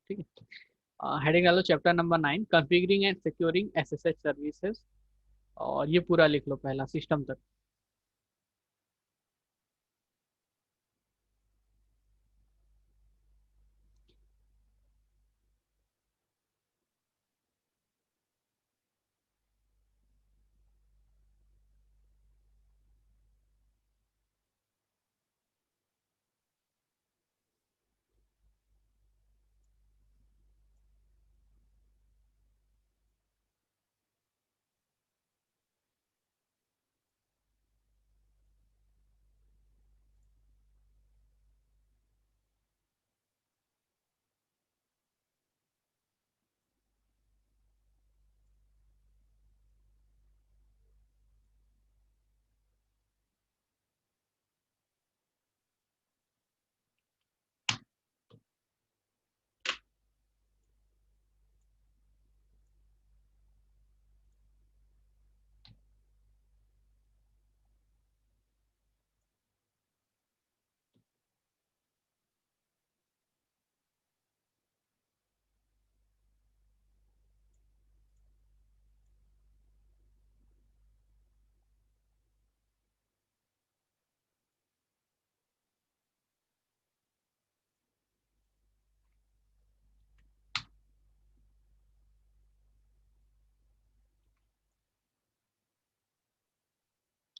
ठीक है। हेडिंग डालो chapter number 9, configuring and securing SSH services. और ये पूरा लिख लो पहला सिस्टम तक।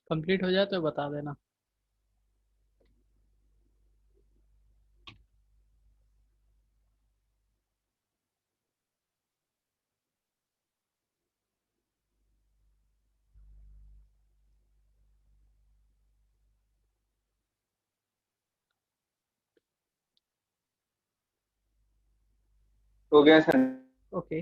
कंप्लीट हो जाए तो बता देना। हो गया सर। ओके।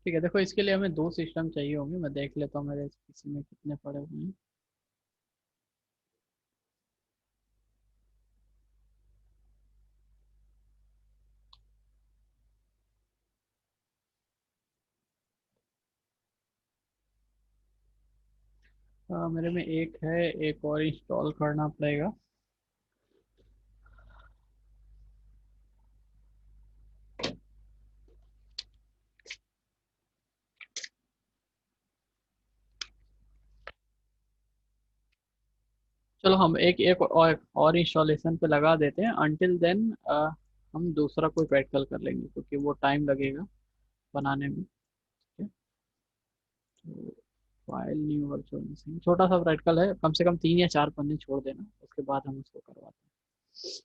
ठीक है, देखो इसके लिए हमें दो सिस्टम चाहिए होंगे। मैं देख लेता हूँ मेरे किसी में कितने पड़े हुए हैं। मेरे में एक है, एक और इंस्टॉल करना पड़ेगा। चलो हम एक एक और इंस्टॉलेशन पे लगा देते हैं। अनटिल देन हम दूसरा कोई प्रैक्टिकल कर लेंगे क्योंकि वो टाइम लगेगा बनाने में। ठीक है, तो फाइल न्यू वर्चुअल मशीन छोटा सा प्रैक्टिकल है, कम से कम 3 या 4 पन्ने छोड़ देना, उसके बाद हम उसको करवाते हैं।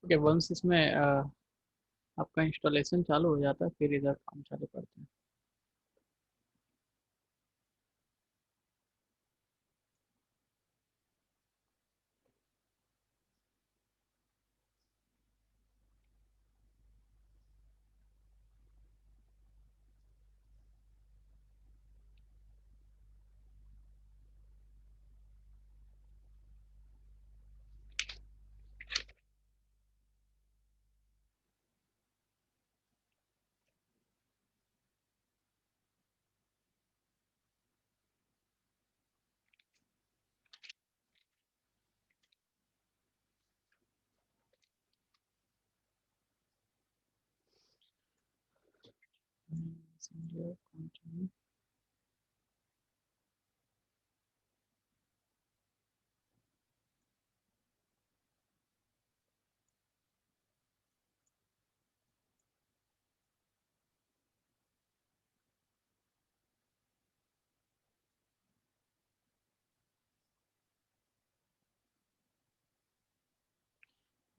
ठीक है, वंस इसमें आपका इंस्टॉलेशन चालू हो जाता है फिर इधर काम चालू करते हैं। Messenger, continue.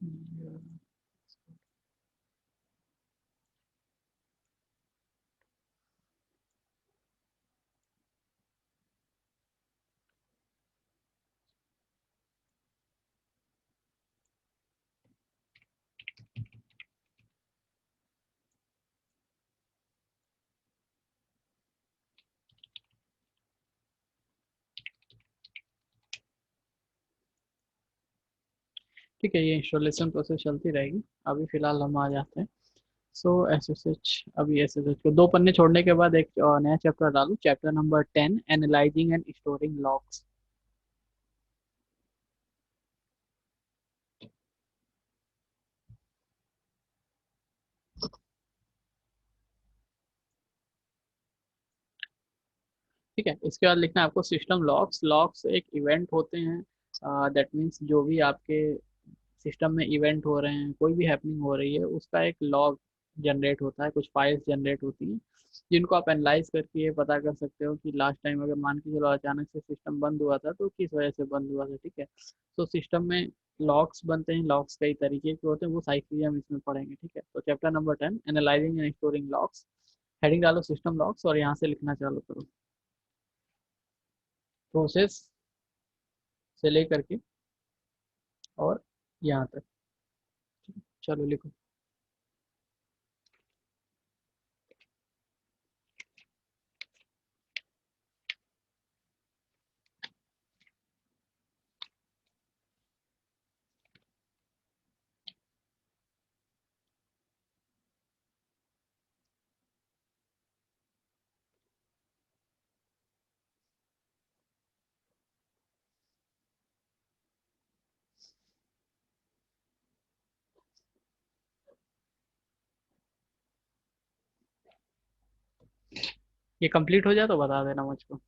Yeah. ठीक है, ये इंस्टॉलेशन प्रोसेस चलती रहेगी। अभी फिलहाल हम आ जाते हैं। सो एसएसएच, अभी एसएसएच को 2 पन्ने छोड़ने के बाद एक नया चैप्टर डालू, chapter number 10, analysing and storing logs. ठीक है, इसके बाद लिखना है आपको सिस्टम लॉग्स। लॉग्स एक इवेंट होते हैं, दैट मीन्स जो भी आपके सिस्टम में इवेंट हो रहे हैं, कोई भी हैपनिंग हो रही है, उसका एक लॉग जनरेट होता है, कुछ फाइल्स जनरेट होती हैं जिनको आप एनालाइज करके ये पता कर सकते हो कि लास्ट टाइम अगर मान के चलो अचानक से सिस्टम बंद हुआ था तो किस वजह से बंद हुआ था। ठीक है, तो सिस्टम में लॉग्स बनते हैं, लॉग्स कई तरीके के होते हैं, वो सारी चीजें हम इसमें पढ़ेंगे। ठीक है, तो chapter number 10, analysing and storing logs. Heading डालो सिस्टम लॉग्स और यहाँ से लिखना चालू करो, प्रोसेस से लेकर के और यहाँ तक। चलो लिखो। ये कंप्लीट हो जाए तो बता देना मुझको।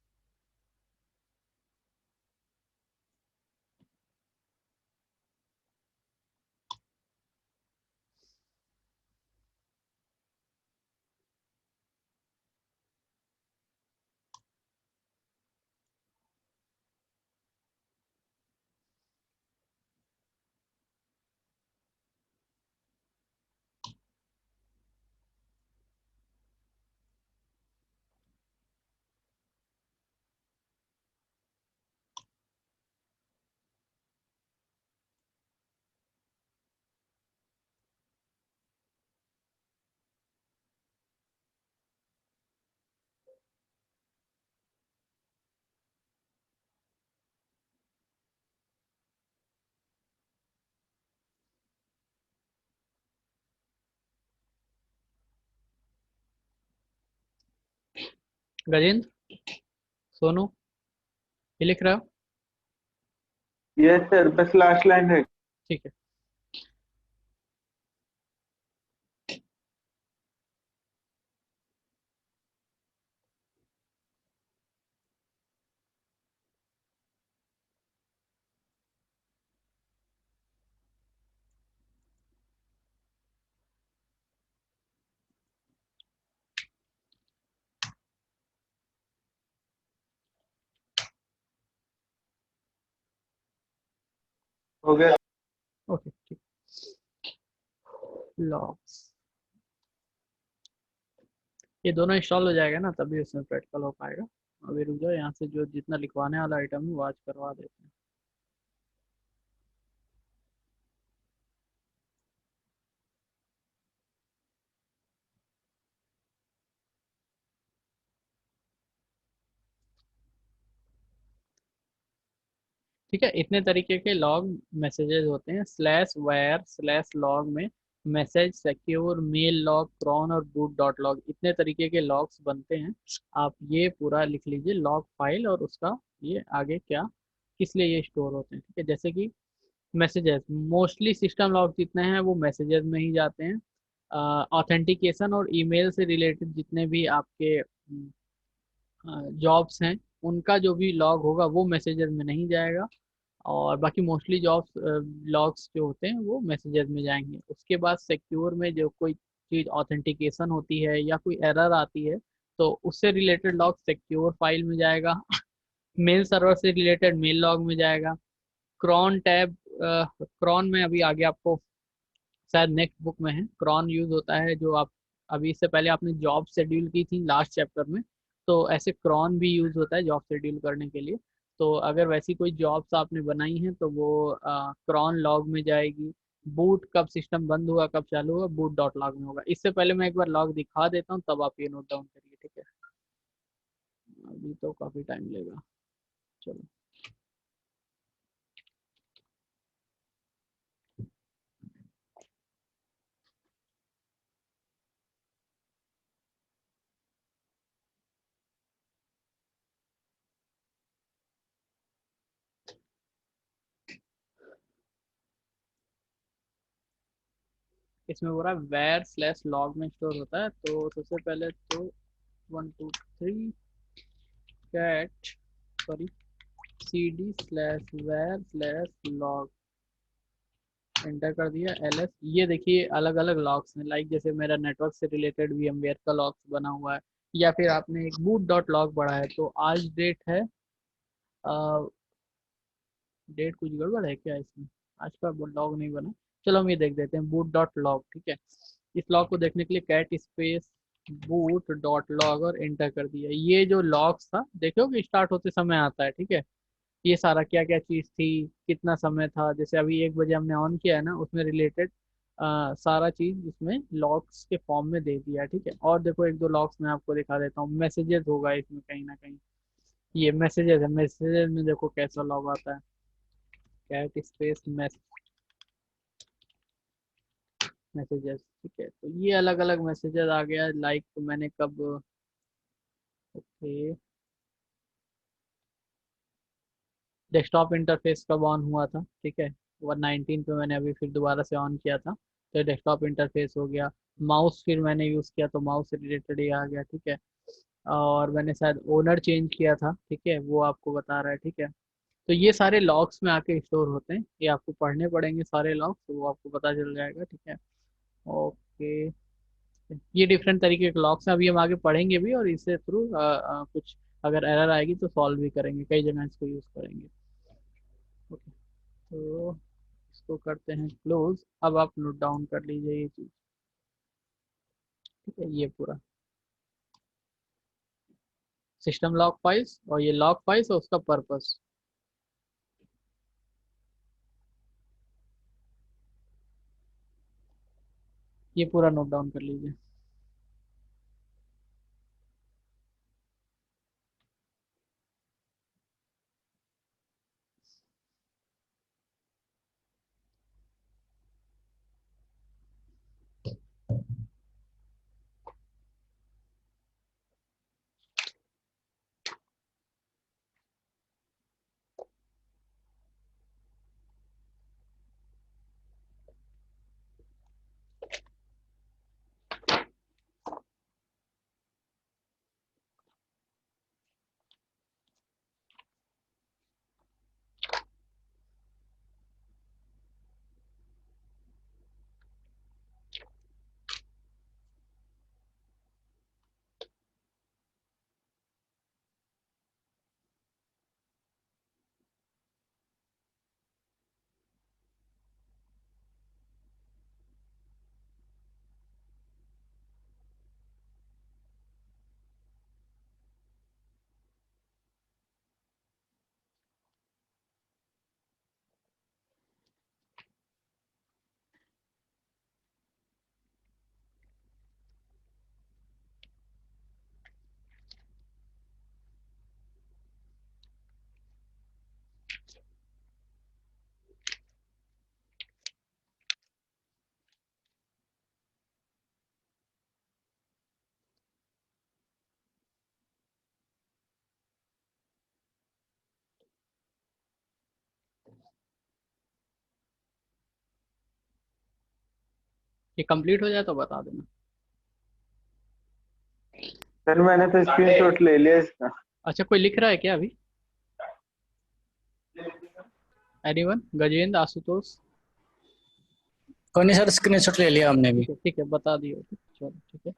गजेंद्र, सोनू, ये लिख रहा हो? यस सर, बस लास्ट लाइन है। ठीक है। हो गया। ओके, ठीक। लॉग्स, ये दोनों इंस्टॉल हो जाएगा ना तभी उसमें प्रैक्टिकल हो पाएगा। अभी रुक जाओ, यहाँ से जो जितना लिखवाने वाला आइटम है वो आज करवा देते हैं। ठीक है, इतने तरीके के लॉग मैसेजेस होते हैं। स्लैश वायर स्लैश लॉग में message, secure, mail log, cron और बूट डॉट लॉग, इतने तरीके के लॉग्स बनते हैं। आप ये पूरा लिख लीजिए लॉग फाइल, और उसका ये आगे क्या किस लिए ये स्टोर होते हैं। ठीक है, जैसे कि मैसेजेस, मोस्टली सिस्टम लॉग जितने हैं वो मैसेजेस में ही जाते हैं। ऑथेंटिकेशन और ईमेल से रिलेटेड जितने भी आपके जॉब्स हैं, उनका जो भी लॉग होगा वो मैसेजेस में नहीं जाएगा। और बाकी मोस्टली जॉब्स लॉग्स जो होते हैं वो मैसेजेस में जाएंगे। उसके बाद सिक्योर में जो कोई चीज़ ऑथेंटिकेशन होती है या कोई एरर आती है तो उससे रिलेटेड लॉग सिक्योर फाइल में जाएगा। मेल सर्वर से रिलेटेड मेल लॉग में जाएगा। क्रॉन टैब, क्रॉन में अभी आगे आपको शायद नेक्स्ट बुक में है, क्रॉन यूज होता है जो आप अभी इससे पहले आपने जॉब शेड्यूल की थी लास्ट चैप्टर में, तो ऐसे क्रॉन भी यूज होता है जॉब शेड्यूल करने के लिए। तो अगर वैसी कोई जॉब्स आपने बनाई हैं तो वो क्रॉन लॉग में जाएगी। बूट कब सिस्टम बंद हुआ कब चालू हुआ, बूट डॉट लॉग में होगा। इससे पहले मैं एक बार लॉग दिखा देता हूँ तब आप ये नोट डाउन करिए। ठीक है, अभी तो काफी टाइम लेगा। चलो, इसमें हो रहा है वेयर स्लैश लॉग में स्टोर होता है। तो सबसे पहले तो 1 2 3 cat, sorry, cd slash var slash log, enter कर दिया ls। ये देखिए अलग अलग लॉग्स हैं, लाइक जैसे मेरा नेटवर्क से रिलेटेड VMware का लॉग्स बना हुआ है, या फिर आपने एक बूट डॉट लॉग पढ़ा है। तो आज डेट है, डेट कुछ गड़बड़ है क्या इसमें, आज का लॉग नहीं बना। चलो हम ये देख देते हैं बूट डॉट लॉग। ठीक है, इस लॉग को देखने के लिए cat space boot dot log और एंटर कर दिया। ये जो लॉग्स था देखो कि स्टार्ट होते समय आता है। ठीक है, ये सारा क्या क्या चीज़ थी, कितना समय था, जैसे अभी 1 बजे हमने ऑन किया है ना, उसमें रिलेटेड सारा चीज़ इसमें लॉग्स के फॉर्म में दे दिया है। ठीक है, और देखो एक दो लॉग्स मैं आपको दिखा देता हूँ। मैसेजेस होगा इसमें कहीं ना कहीं, ये मैसेजेस है, मैसेजेस में देखो कैसा लॉग आता है, कैट स्पेस मैसेजेस। ठीक है, तो ये अलग अलग मैसेजेस आ गया, लाइक तो मैंने कब, ओके, डेस्कटॉप इंटरफेस कब ऑन हुआ था। ठीक है, 119 पे मैंने अभी फिर दोबारा से ऑन किया था तो डेस्कटॉप इंटरफेस हो गया। माउस फिर मैंने यूज़ किया तो माउस से रिलेटेड ये आ गया। ठीक है, और मैंने शायद ओनर चेंज किया था। ठीक है, वो आपको बता रहा है। ठीक है, तो ये सारे लॉग्स में आके स्टोर होते हैं, ये आपको पढ़ने पड़ेंगे सारे लॉग्स तो वो आपको पता चल जाएगा। ठीक है, ओके, ये डिफरेंट तरीके के लॉक्स हैं, अभी हम आगे पढ़ेंगे भी और इससे थ्रू कुछ अगर एरर आएगी तो सॉल्व भी करेंगे, कई जगह इसको यूज़ करेंगे। ओके, तो इसको करते हैं क्लोज। अब आप नोट डाउन कर लीजिए ये चीज़। ठीक है, ये पूरा सिस्टम लॉग फाइल्स और ये लॉग फाइल्स और उसका पर्पस, ये पूरा नोट डाउन कर लीजिए। ये कंप्लीट हो जाए तो बता देना। सर मैंने तो स्क्रीनशॉट ले लिया इसका। अच्छा, कोई लिख रहा है क्या अभी? एनीवन? गजेंद्र, आशुतोष? कोई नहीं सर, स्क्रीनशॉट ले लिया हमने भी। ठीक है, ठीक है, बता दिए। चलो ठीक है।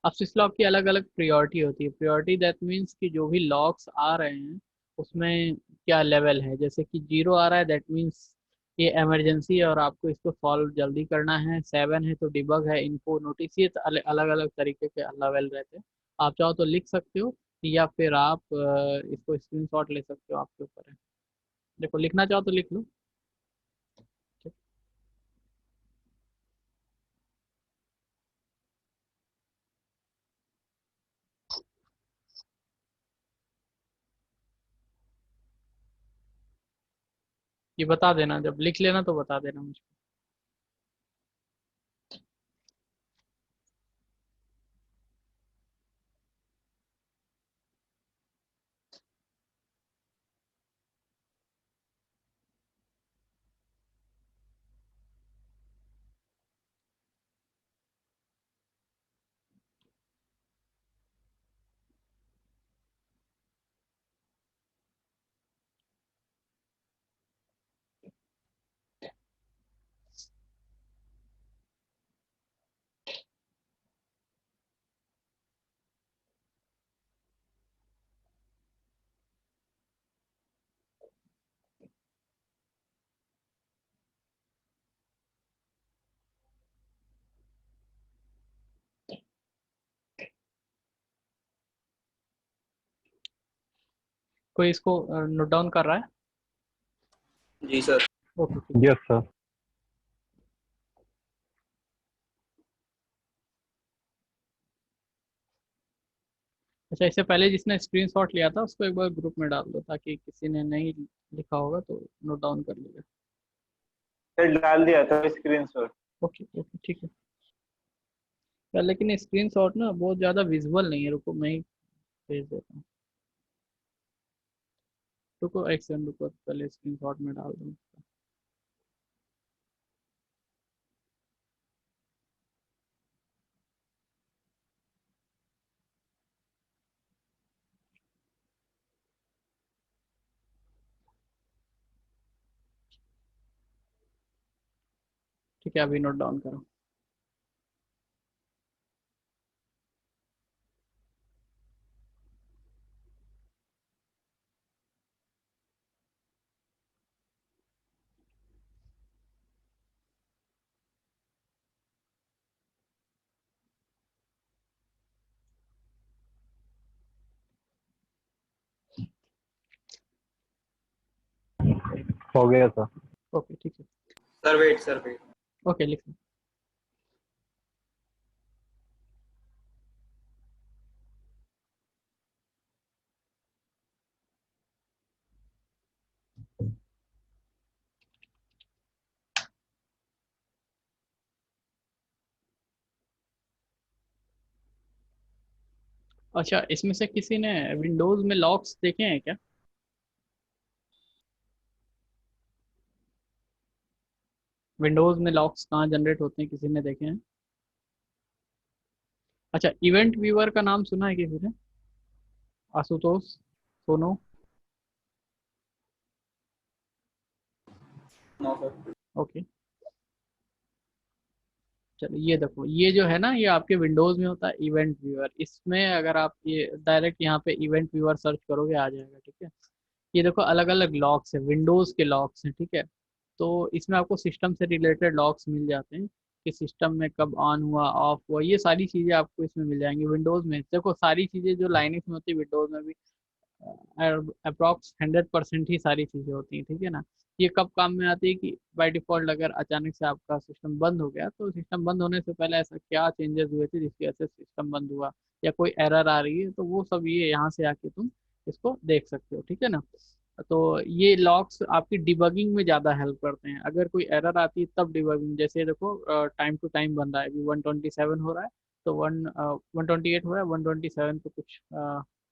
अब स्विच लॉक की अलग अलग प्रायोरिटी होती है। प्रायोरिटी दैट मीन्स कि जो भी लॉक्स आ रहे हैं उसमें क्या लेवल है। जैसे कि 0 आ रहा है, दैट मीन्स ये इमरजेंसी है और आपको इसको सॉल्व जल्दी करना है। 7 है तो डिबग है, इनको नोटिस। ये अलग अलग तरीके के लेवल रहते हैं। आप चाहो तो लिख सकते हो या फिर आप इसको स्क्रीनशॉट ले सकते हो, आपके ऊपर है। देखो, लिखना चाहो तो लिख लो। ठीक। ये बता देना, जब लिख लेना तो बता देना मुझे। कोई इसको नोट डाउन कर रहा है? जी सर। ओके, ठीक है। Yes sir. अच्छा, इससे पहले जिसने स्क्रीनशॉट लिया था उसको एक बार ग्रुप में डाल दो, ताकि किसी ने नहीं लिखा होगा तो नोट डाउन कर लीजिए। सर डाल दिया था स्क्रीनशॉट। ओके, ओके, ठीक है। यार लेकिन स्क्रीनशॉट ना बहुत ज़्यादा विजुअल नहीं है। रुको, मैं ही भेज देता हूँ। रुको एक सेकंड, रुको, पहले स्क्रीनशॉट में डाल दूँ। ठीक है, अभी नोट डाउन करो। हो गया सर। ओके, ठीक है। Sir wait, sir wait. Okay, लिख लो। अच्छा, इसमें से किसी ने विंडोज में लॉक्स देखे हैं क्या? विंडोज में लॉक्स कहाँ जनरेट होते हैं, किसी ने देखे हैं? अच्छा, इवेंट व्यूअर का नाम सुना है किसी ने? Ashutosh, Sonu? No sir. Okay, चलो ये देखो, ये जो है ना, ये आपके विंडोज में होता है इवेंट व्यूअर। इसमें अगर आप ये डायरेक्ट यहाँ पे इवेंट व्यूअर सर्च करोगे आ जाएगा, ठीक है। ये देखो, अलग अलग लॉक्स है, विंडोज के लॉक्स हैं, ठीक है। तो इसमें आपको सिस्टम से रिलेटेड लॉक्स मिल जाते हैं कि सिस्टम में कब ऑन हुआ, ऑफ हुआ, ये सारी चीज़ें आपको इसमें मिल जाएंगी। विंडोज में देखो, सारी चीज़ें जो लाइनक्स में होती है विंडोज में भी अप्रॉक्स 100% ही सारी चीज़ें होती हैं, ठीक है ना। ये कब काम में आती है कि बाय डिफ़ॉल्ट अगर अचानक से आपका सिस्टम बंद हो गया, तो सिस्टम बंद होने से पहले ऐसा क्या चेंजेस हुए थे जिसकी वजह से सिस्टम बंद हुआ, या कोई एरर आ रही है, तो वो सब ये यहाँ से आके तुम इसको देख सकते हो, ठीक है ना। तो ये लॉक्स आपकी डिबगिंग में ज़्यादा हेल्प करते हैं। अगर कोई एरर आती है तब डिबगिंग, जैसे देखो टाइम टू टाइम बन रहा है, अभी 127 हो रहा है, तो 128 हो रहा है, 127 पे कुछ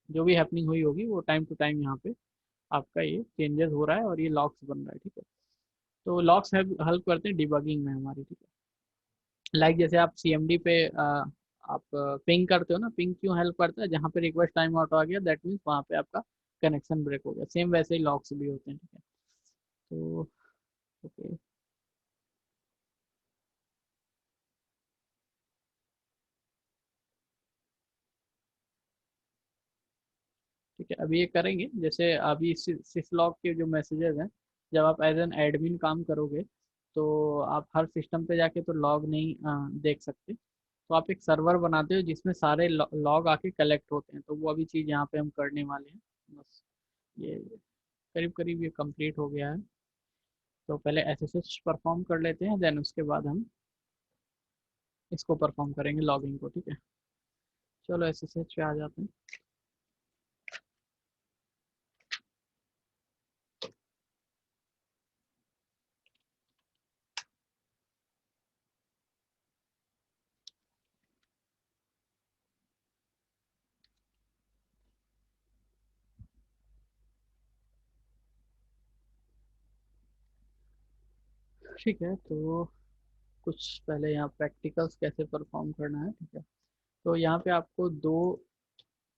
जो भी हैपनिंग हुई होगी वो टाइम टू टाइम यहाँ पे आपका ये चेंजेस हो रहा है और ये लॉक्स बन रहा है, ठीक है। तो लॉक्स हेल्प करते हैं डिबगिंग में हमारी, ठीक है। लाइक जैसे आप CMD पे आप पिंग करते हो ना, पिंग क्यों हेल्प करता है, जहाँ पे रिक्वेस्ट टाइम आउट आ गया दैट मीन्स वहाँ पे आपका कनेक्शन ब्रेक हो गया। सेम वैसे ही लॉग्स भी होते हैं, ठीक है। तो ओके, ठीक है, अभी ये करेंगे। जैसे अभी सिसलॉग के जो मैसेजेस हैं, जब आप एज एन एडमिन काम करोगे तो आप हर सिस्टम पे जाके तो लॉग नहीं देख सकते, तो आप एक सर्वर बनाते हो जिसमें सारे लॉग आके कलेक्ट होते हैं। तो वो अभी चीज़ यहाँ पे हम करने वाले हैं। बस ये करीब करीब ये कंप्लीट हो गया है। तो पहले SSH परफॉर्म कर लेते हैं, देन उसके बाद हम इसको परफॉर्म करेंगे लॉगिंग को, ठीक है। चलो SSH पे आ जाते हैं। ठीक है, तो कुछ पहले यहाँ प्रैक्टिकल्स कैसे परफॉर्म करना है, ठीक है। तो यहाँ पे आपको 2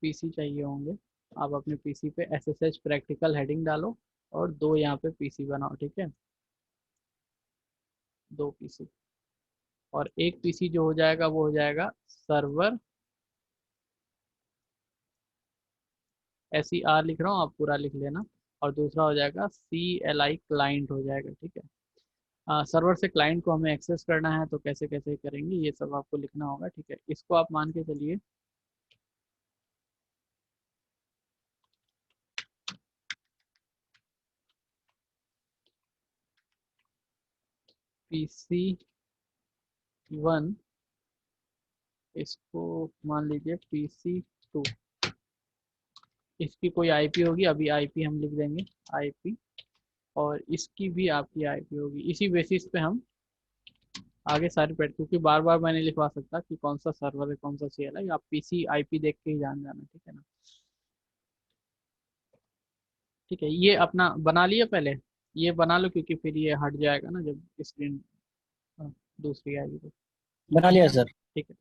PC चाहिए होंगे। आप अपने PC पे SSH प्रैक्टिकल हेडिंग डालो और 2 यहाँ पे PC बनाओ, ठीक है। 2 PC, और एक PC जो हो जाएगा वो हो जाएगा सर्वर, SER लिख रहा हूँ, आप पूरा लिख लेना। और दूसरा हो जाएगा CLI क्लाइंट हो जाएगा, ठीक है। सर्वर से क्लाइंट को हमें एक्सेस करना है, तो कैसे कैसे करेंगे ये सब आपको लिखना होगा, ठीक है। इसको आप मान के चलिए PC1, इसको मान लीजिए PC2, इसकी कोई IP होगी, अभी IP हम लिख देंगे IP, और इसकी भी आपकी IP होगी। इसी बेसिस पे हम आगे सारे पेड, क्योंकि बार बार मैं नहीं लिखवा सकता कि कौन सा सर्वर है कौन सा CLI, आप PC IP देख के ही जान जाना, ठीक है ना। ठीक है, ये अपना बना लिया पहले, ये बना लो क्योंकि फिर ये हट जाएगा ना जब स्क्रीन दूसरी आएगी तो। बना लिया सर। ठीक है,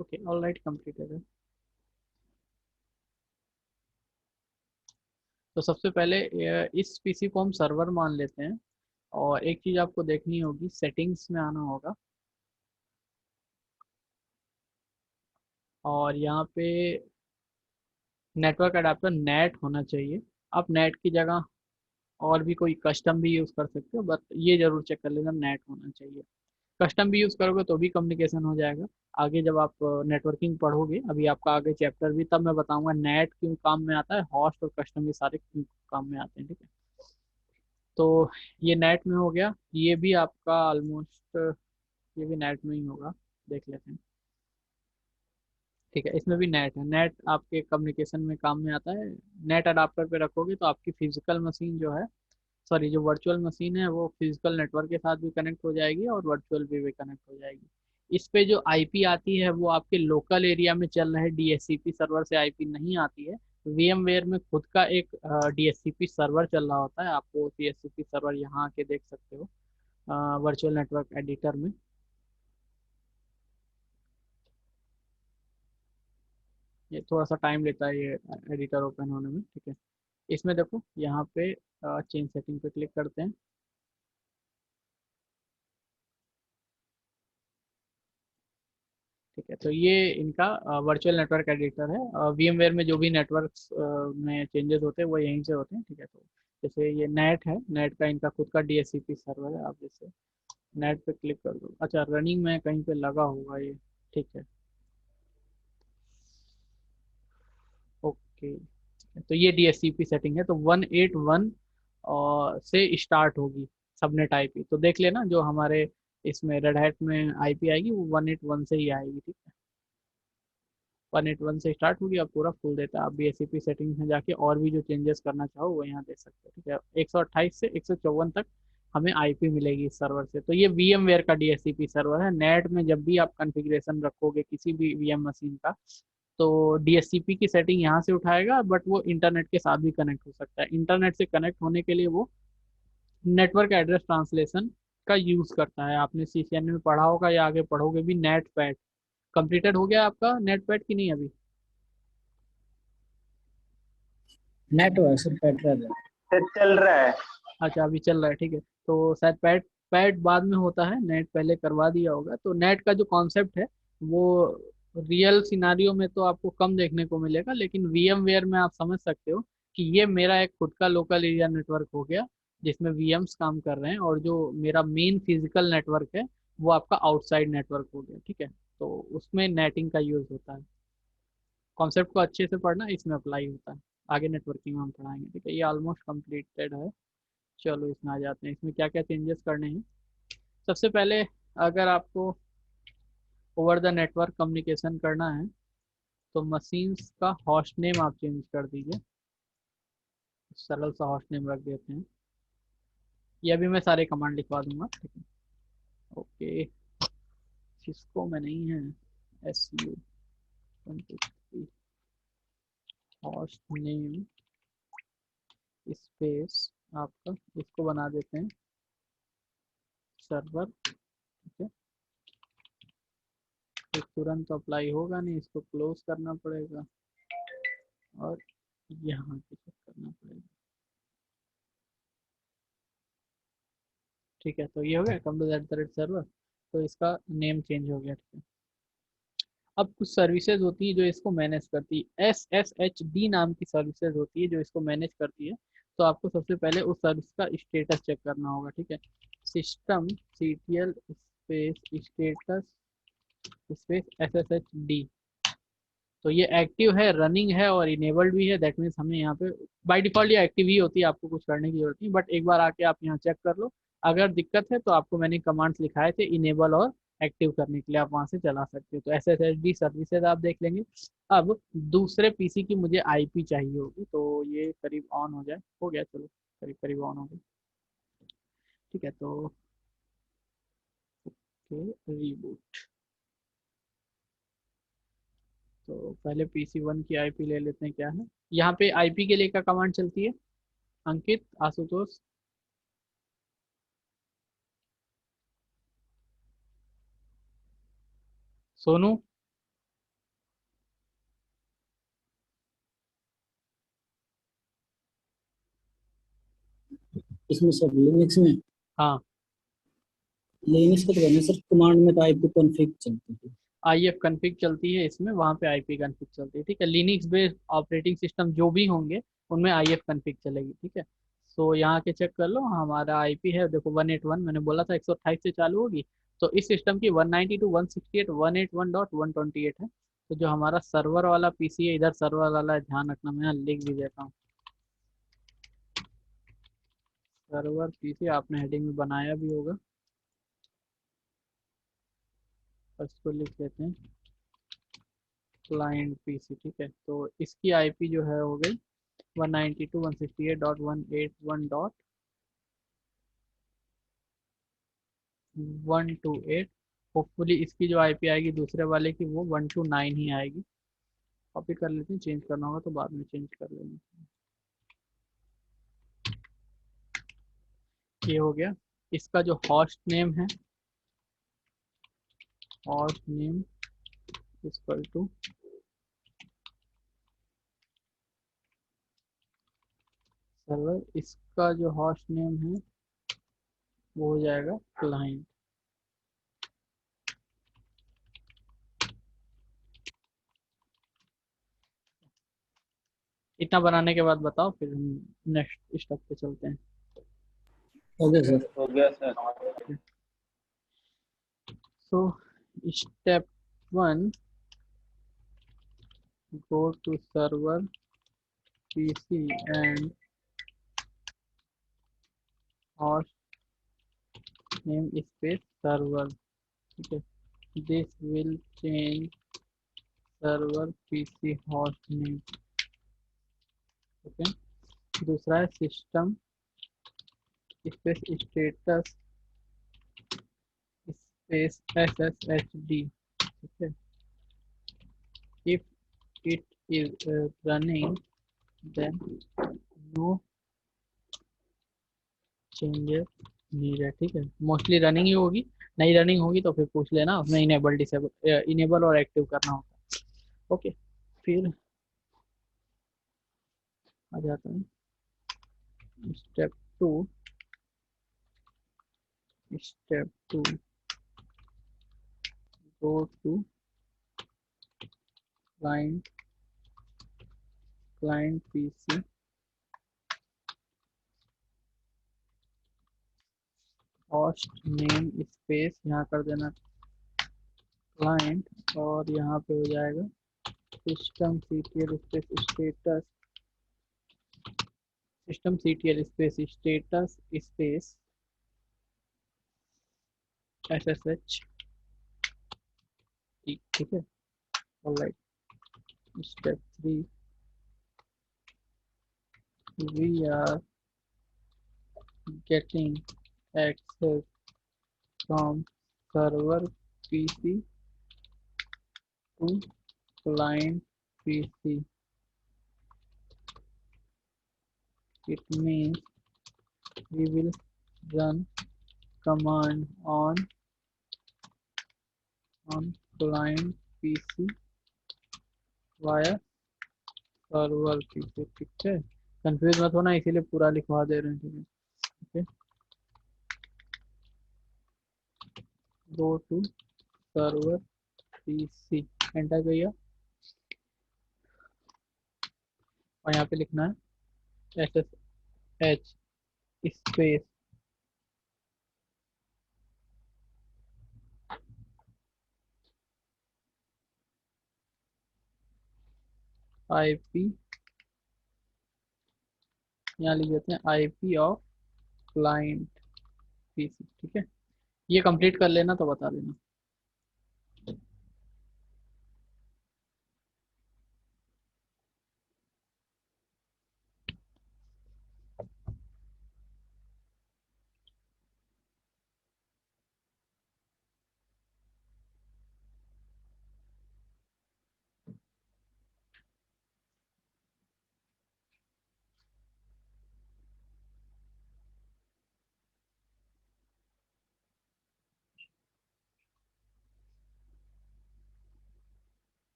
ओके, ऑल राइट, कंप्लीटेड है। तो सबसे पहले इस PC को हम सर्वर मान लेते हैं, और एक चीज़ आपको देखनी होगी, सेटिंग्स में आना होगा, और यहाँ पे नेटवर्क अडेप्टर नेट होना चाहिए। आप नेट की जगह और भी कोई कस्टम भी यूज़ कर सकते हो, बट ये जरूर चेक कर लेना नेट होना चाहिए। कस्टम भी यूज़ करोगे तो भी कम्युनिकेशन हो जाएगा। आगे जब आप नेटवर्किंग पढ़ोगे, अभी आपका आगे चैप्टर भी, तब मैं बताऊंगा नेट क्यों काम में आता है, होस्ट और कस्टम भी सारे क्यों काम में आते हैं, ठीक है। तो ये नेट में हो गया, ये भी आपका ऑलमोस्ट, ये भी नेट में ही होगा, देख लेते हैं। ठीक है, इसमें भी नेट है, नेट आपके कम्युनिकेशन में काम में आता है। नेट अडाप्टर पे रखोगे तो आपकी फिजिकल मशीन जो है, सॉरी जो वर्चुअल मशीन है, वो फिजिकल नेटवर्क के साथ भी कनेक्ट हो जाएगी और वर्चुअल भी कनेक्ट हो जाएगी। इस पे जो IP आती है वो आपके लोकल एरिया में चल रहे DHCP सर्वर से IP नहीं आती है। VMware में खुद का एक DHCP सर्वर चल रहा होता है, आप वो DHCP सर्वर यहाँ आके देख सकते हो वर्चुअल नेटवर्क एडिटर में। ये थोड़ा सा टाइम लेता है ये एडिटर ओपन होने में, ठीक है। इसमें देखो यहाँ पे चेंज सेटिंग पे क्लिक करते हैं। ठीक है, तो ये इनका वर्चुअल नेटवर्क एडिटर है। VMware में जो भी नेटवर्क्स में चेंजेस होते हैं वो यहीं से होते हैं, ठीक है। तो जैसे ये नेट है, नेट का इनका खुद का DHCP सर्वर है। आप जैसे नेट पे क्लिक कर दो, अच्छा रनिंग में कहीं पे लगा होगा ये, ठीक है, ओके। तो ये DHCP सेटिंग है, तो 181 और से स्टार्ट होगी सबनेट IP। तो देख लेना जो हमारे इसमें रेड हैट में IP आएगी वो 181 से ही आएगी, ठीक है। 181 से स्टार्ट होगी, अब पूरा फुल देता है। आप DHCP सेटिंग्स में जाके और भी जो चेंजेस करना चाहो वो यहाँ दे सकते हो, ठीक है। 128 से 154 तक हमें IP मिलेगी इस सर्वर से। तो ये VMware का DHCP सर्वर है। नेट में जब भी आप कॉन्फ़िगरेशन रखोगे किसी भी VM मशीन का, तो DHCP की सेटिंग यहाँ से उठाएगा, बट वो इंटरनेट के साथ भी कनेक्ट हो सकता है। इंटरनेट से कनेक्ट होने के लिए वो नेटवर्क एड्रेस ट्रांसलेशन का यूज करता है। आपने CCNA में पढ़ा होगा या आगे पढ़ोगे भी। नेट पैड कंप्लीटेड हो गया आपका नेट पैड की नहीं अभी? नेट हुआ सर, पैट रहा है। सर चल रहा है। अच्छा अभी चल रहा है, ठीक है। तो शायद पैड पैड बाद में होता है, नेट पहले करवा दिया होगा। तो नेट का जो कॉन्सेप्ट है वो रियल सिनारियो में तो आपको कम देखने को मिलेगा, लेकिन VMware में आप समझ सकते हो कि ये मेरा एक खुद का लोकल एरिया नेटवर्क हो गया जिसमें VMs काम कर रहे हैं, और जो मेरा मेन फिजिकल नेटवर्क है वो आपका आउटसाइड नेटवर्क हो गया, ठीक है। तो उसमें नेटिंग का यूज होता है। कॉन्सेप्ट को अच्छे से पढ़ना, इसमें अप्लाई होता है। आगे नेटवर्किंग में हम पढ़ाएंगे, ठीक है। ये ऑलमोस्ट कंप्लीटेड है। चलो इसमें आ जाते हैं। इसमें क्या क्या चेंजेस करने हैं। सबसे पहले अगर आपको ओवर द नेटवर्क कम्युनिकेशन करना है तो मशीन्स का होस्ट नेम आप चेंज कर दीजिए। सरल सा होस्ट नेम रख देते हैं। ये अभी मैं सारे कमांड लिखवा दूंगा, ठीक है। ओके, सिस्को में नहीं है। SU होस्ट नेम स्पेस आपका, इसको बना देते हैं सर्वर, ठीक है। तो तुरंत तो अप्लाई होगा नहीं, इसको क्लोज करना पड़ेगा और यहाँ पे चेक करना पड़ेगा, ठीक है। तो ये हो गया कंप्यूटर सर्वर। तो इसका नेम चेंज हो गया, ठीक है। अब कुछ सर्विसेज होती है जो इसको मैनेज करती है। SSHD नाम की सर्विसेज होती है जो इसको मैनेज करती है। तो आपको सबसे पहले उस सर्विस का स्टेटस चेक करना होगा, ठीक है। System CTL space status space SSHD। तो ये एक्टिव है, रनिंग है और इनेबल्ड भी है। दैट मीन्स हमें यहाँ पे बाय डिफॉल्ट ये एक्टिव ही होती है, आपको कुछ करने की जरूरत नहीं। बट एक बार आके आप यहाँ चेक कर लो। अगर दिक्कत है तो आपको मैंने कमांड्स लिखाए थे इनेबल और एक्टिव करने के लिए, आप वहाँ से चला सकते हो। तो SSHD सर्विसेज आप देख लेंगे। अब दूसरे PC की मुझे IP चाहिए होगी, तो ये करीब ऑन हो जाए। हो गया, चलो करीब करीब ऑन हो गया, ठीक है। तो रिबूट। तो पहले PC1 की IP ले लेते हैं, क्या है यहाँ पे IP के लिए क्या कमांड चलती है? अंकित, आशुतोष, सोनू। इसमें सर लिनक्स में, हाँ, लिनक्स का तो बना सर, कमांड में तो आईपी कॉन्फ़िग चलती है। IF config चलती है इसमें, वहाँ पे IP config चलती है, ठीक है। लिनक्स बेस्ड ऑपरेटिंग सिस्टम जो भी होंगे उनमें IF config चलेगी, ठीक है। सो यहाँ के चेक कर लो, हमारा IP है देखो 181। मैंने बोला था 128 से चालू होगी। तो इस सिस्टम की 192.168.181.128 है। तो जो हमारा सर्वर वाला PC है, इधर सर्वर वाला है, ध्यान रखना। मैं यहाँ लिख भी देता हूँ, सर्वर PC आपने हेडिंग में बनाया भी होगा, इसको लिख लेते हैं क्लाइंट PC, ठीक है। तो इसकी IP जो है हो गई 192.168.128। होपफुली इसकी जो IP आएगी दूसरे वाले की वो 129 ही आएगी। कॉपी कर लेते हैं, चेंज करना होगा तो बाद में चेंज कर लेंगे। ये हो गया। इसका जो होस्ट नेम है, host name equal to server, इसका जो होस्ट नेम है वो हो जाएगा क्लाइंट। इतना बनाने के बाद बताओ, फिर हम नेक्स्ट स्टेप पे चलते हैं। Okay sir. हो गया sir. So step 1, go to server PC and host name space server, ठीक है। this will change server PC host name, okay. दूसरा है system space status space SSHD, ठीक है। if it is running, then no changes needed। ठीक है, mostly running ही होगी, नहीं रनिंग होगी तो फिर पूछ लेना, उसमें इनेबल डिसेबल इनेबल और एक्टिव करना होता है। ओके, फिर आ जाता है step 2। Step 2, go to client PC, host name space यहाँ कर देना क्लाइंट, और यहाँ पे हो जाएगा systemctl space status, systemctl space status space ssh। ठीक है, alright. Step 3, we are getting access from server PC to client PC। It means we will run command on client PC via server PC। ठीक है, confuse मत होना, इसीलिए पूरा लिखवा दे रहे हैं। ठीक है, go to server PC, enter करिए और यहाँ पे लिखना है SSH स्पेस IP, यहाँ लिख देते हैं IP ऑफ क्लाइंट PC। ठीक है, ये कंप्लीट कर लेना तो बता देना।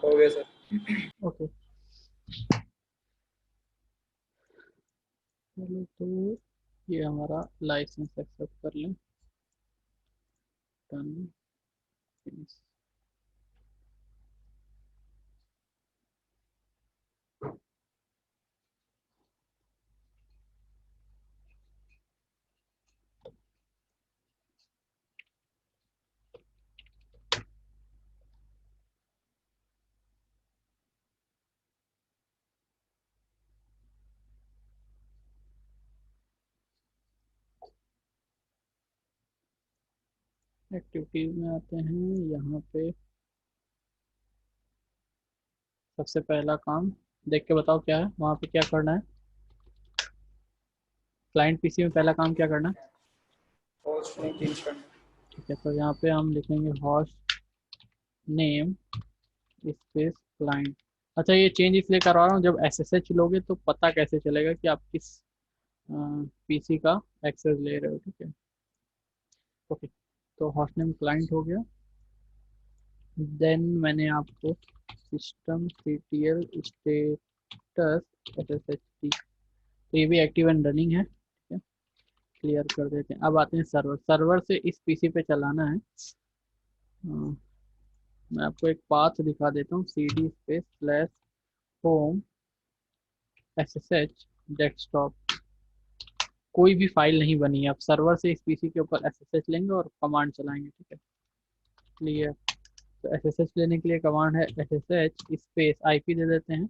हो गया सर। ओके, चलो तो ये हमारा लाइसेंस एक्सेप्ट कर लें। Done, finish. एक्टिविटीज में आते हैं, यहाँ पे सबसे पहला काम देख के बताओ क्या है, वहाँ पे क्या करना है। क्लाइंट पीसी में पहला काम क्या करना है। होस्ट नेम चेंज करना। ठीक है, तो यहाँ पे हम लिखेंगे होस्ट नेम स्पेस क्लाइंट। अच्छा, ये चेंज इसलिए करवा रहा हूँ, जब SSH लोगे तो पता कैसे चलेगा कि आप किस PC का एक्सेस ले रहे हो। ठीक है, ओके, तो होस्ट नेम क्लाइंट हो गया। देन मैंने आपको systemctl स्टेटस SSH, तो ये भी एक्टिव एंड रनिंग है। ठीक है, क्लियर कर देते हैं। अब आते हैं सर्वर। सर्वर से इस PC पे चलाना है। मैं आपको एक पाथ दिखा देता हूँ, CD space slash home SSH desktop. कोई भी फाइल नहीं बनी है, आप सर्वर से इस PC के ऊपर SSH लेंगे और कमांड चलाएंगे। ठीक है, क्लियर। तो SSH लेने के लिए कमांड है SSH स्पेस IP दे देते हैं।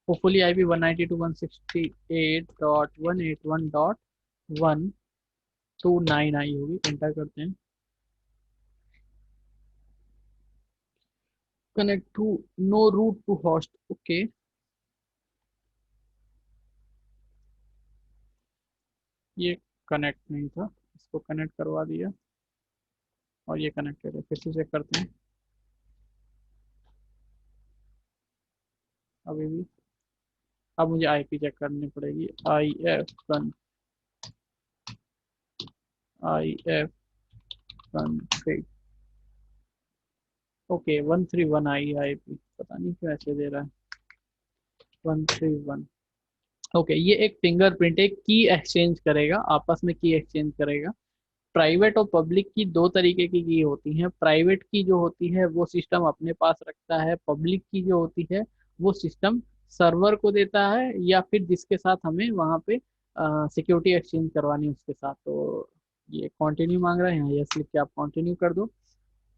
होपफुली IP 192.168.181.129 आई होगी। एंटर करते हैं। Connect to no route to host. Okay, ये कनेक्ट नहीं था, इसको कनेक्ट करवा दिया और ये कनेक्टेड है। फिर से चेक करते हैं। अभी भी अब मुझे आईपी चेक करनी पड़ेगी। I F config okay 131 I IP, पता नहीं क्यों ऐसे दे रहा है 131। ओके ये एक फिंगरप्रिंट, एक की एक्सचेंज करेगा, आपस में की एक्सचेंज करेगा। प्राइवेट और पब्लिक की दो तरीके की होती हैं। प्राइवेट की जो होती है वो सिस्टम अपने पास रखता है, पब्लिक की जो होती है वो सिस्टम सर्वर को देता है, या फिर जिसके साथ हमें वहाँ पे सिक्योरिटी एक्सचेंज करवानी है उसके साथ। तो ये कंटिन्यू मांग रहा है, यहाँ यस लिख के आप कंटिन्यू कर दो।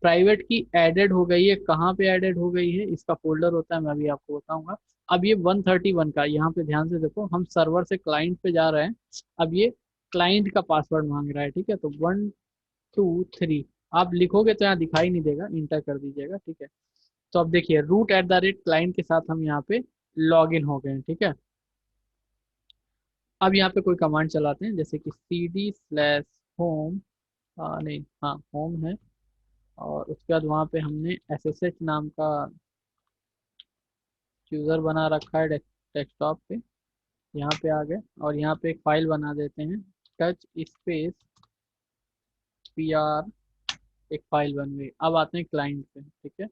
प्राइवेट की एडेड हो गई है, कहाँ पे एडेड हो गई है, इसका फोल्डर होता है, मैं अभी आपको बताऊंगा। अब ये 131 का, यहाँ पे ध्यान से देखो, हम सर्वर से क्लाइंट पे जा रहे हैं। अब ये क्लाइंट का पासवर्ड मांग रहा है, ठीक है। तो 1 2 3 आप लिखोगे तो यहाँ दिखाई नहीं देगा, इंटर कर दीजिएगा, ठीक है। तो अब देखिए @क्लाइंट के साथ हम यहाँ पे लॉग इन हो गए हैं, ठीक है। अब यहाँ पे कोई कमांड चलाते हैं, जैसे कि cd/home, नहीं हाँ होम है, और उसके बाद वहाँ पे हमने SSH नाम का यूज़र बना रखा है डेस्कटॉप पे। यहाँ पे आ गए और यहाँ पे एक फाइल बना देते हैं, टच स्पेस PR, एक फाइल बन गई। अब आते हैं क्लाइंट पे, ठीक है।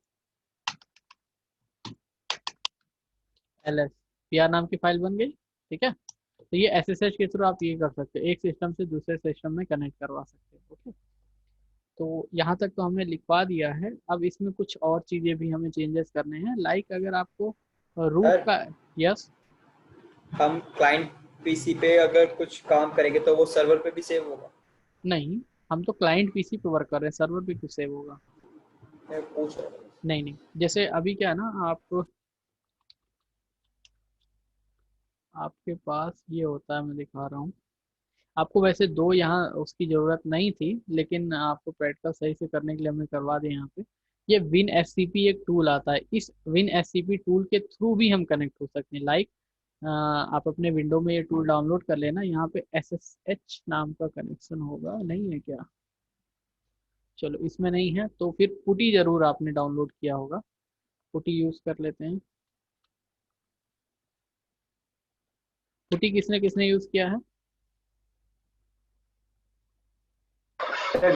LS PR नाम की फाइल बन गई, ठीक है। तो ये SSH के थ्रू आप ये कर सकते हो, एक सिस्टम से दूसरे सिस्टम में कनेक्ट करवा सकते हो, ओके। तो यहाँ तक तो हमने लिखवा दिया है। अब इसमें कुछ और चीज़ें भी हमें चेंजेस करने हैं, लाइक अगर आपको रूट सर, का, यस, हम क्लाइंट पीसी पे अगर कुछ काम करेंगे तो वो सर्वर पे भी सेव होगा? नहीं, हम तो क्लाइंट PC पे वर्क कर रहे हैं, सर्वर पे क्यों सेव होगा। मैं पूछ रहा हूँ। नहीं नहीं, जैसे अभी क्या है ना, आपके पास ये होता है, मैं दिखा रहा हूँ आपको। वैसे दो यहाँ उसकी ज़रूरत नहीं थी, लेकिन आपको प्रैक्टिकल सही से करने के लिए हमने करवा दिया यहाँ पे। ये विन SCP एक टूल आता है, इस विन SCP टूल के थ्रू भी हम कनेक्ट हो सकते हैं। लाइक आप अपने विंडो में ये टूल डाउनलोड कर लेना, यहाँ पे SSH नाम का कनेक्शन होगा, नहीं है क्या, चलो इसमें नहीं है तो फिर पुटी जरूर आपने डाउनलोड किया होगा, पुटी यूज़ कर लेते हैं। पुटी किसने किसने यूज़ किया है।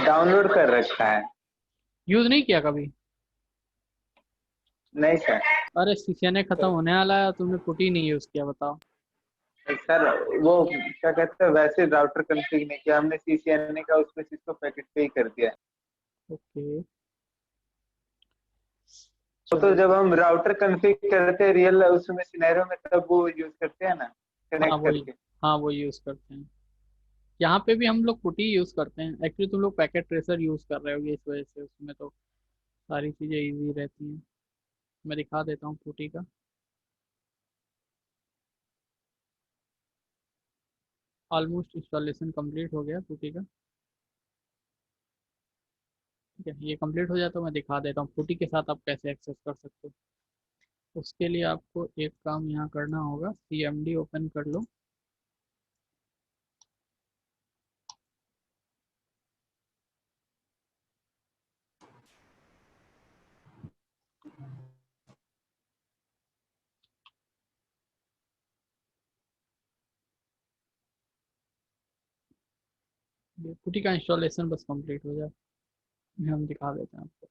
डाउनलोड कर रखा है। यूज़ नहीं किया कभी। नहीं सर। अरे सीसीएनए खत्म होने वाला है, तुमने पुटी नहीं यूज़ किया, बताओ। सर वो क्या कहते हैं, वैसे राउटर कॉन्फ़िग नहीं किया हमने, CCNA का उसमें सिस्को पैकेट पे ही कर दिया। ओके वो तो चलो। जब हम राउटर कॉन्फ़िग करते हैं रियल उसमें सिनेरियो में, तब वो यूज करते हैं ना, हाँ कनेक्ट वही, करके। हाँ वो यूज़ करते हैं। यहाँ पे भी हम लोग पुटी यूज़ करते हैं एक्चुअली, तुम लोग पैकेट ट्रेसर यूज़ कर रहे होगे इस वजह से, उसमें तो सारी चीज़ें इजी रहती हैं। मैं दिखा देता हूँ पुटी का। ऑलमोस्ट इंस्टॉलेशन कंप्लीट हो गया पुटी का, ठीक है। ये कंप्लीट हो जाए तो मैं दिखा देता हूँ पुटी के साथ आप कैसे एक्सेस कर सकते हो। उसके लिए आपको एक काम यहाँ करना होगा, CMD ओपन कर लो। ये पुटी का इंस्टॉलेशन बस कंप्लीट हो जाए, हम दिखा देते हैं आपको।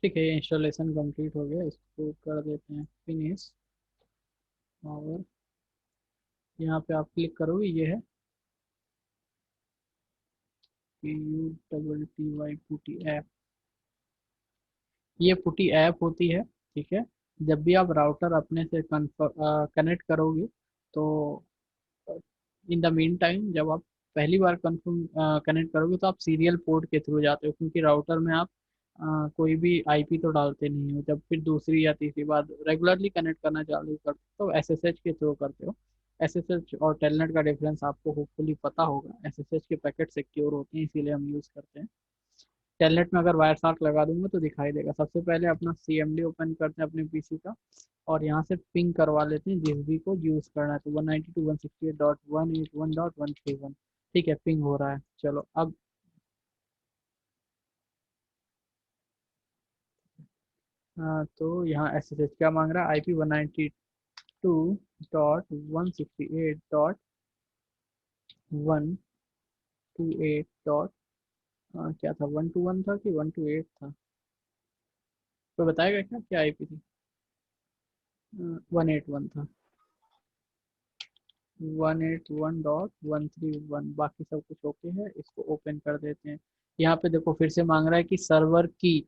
ठीक है, ये इंस्टॉलेशन कंप्लीट हो गया, इसको कर देते हैं फिनिश। और यहाँ पे आप क्लिक करोगे, ये है PUTTY पुटी ऐप। ये पुटी ऐप होती है, ठीक है। जब भी आप राउटर अपने से कनेक्ट करोगे, तो इन द मीन टाइम जब आप पहली बार कन्फर्म कनेक्ट करोगे तो आप सीरियल पोर्ट के थ्रू जाते हो, क्योंकि राउटर में आप कोई भी आईपी तो डालते नहीं हो। जब फिर दूसरी या तीसरी बार रेगुलरली कनेक्ट करना चालू करते हो तो एसएसएच के थ्रू करते हो। एसएसएच और टेलनेट का डिफरेंस आपको होपफुली पता होगा। एसएसएच के पैकेट सिक्योर होते हैं, इसीलिए हम यूज़ करते हैं। टेलनेट में अगर वायर शार्क लगा दूंगा तो दिखाई देगा। सबसे पहले अपना सीएमडी ओपन करते हैं अपने पीसी का, और यहाँ से पिंग करवा लेते हैं जिस भी को यूज़ करना है। तो 192.168.181.131, ठीक है, पिंग हो रहा है। चलो अब तो यहाँ एस एस एच क्या मांग रहा है, IP 192.168.128. क्या था, 121 था कि 128 था, तो बताएगा क्या क्या IP थी। 181 था, 181.131, बाकी सब कुछ ओके है। इसको ओपन कर देते हैं। यहाँ पे देखो फिर से मांग रहा है कि सर्वर की।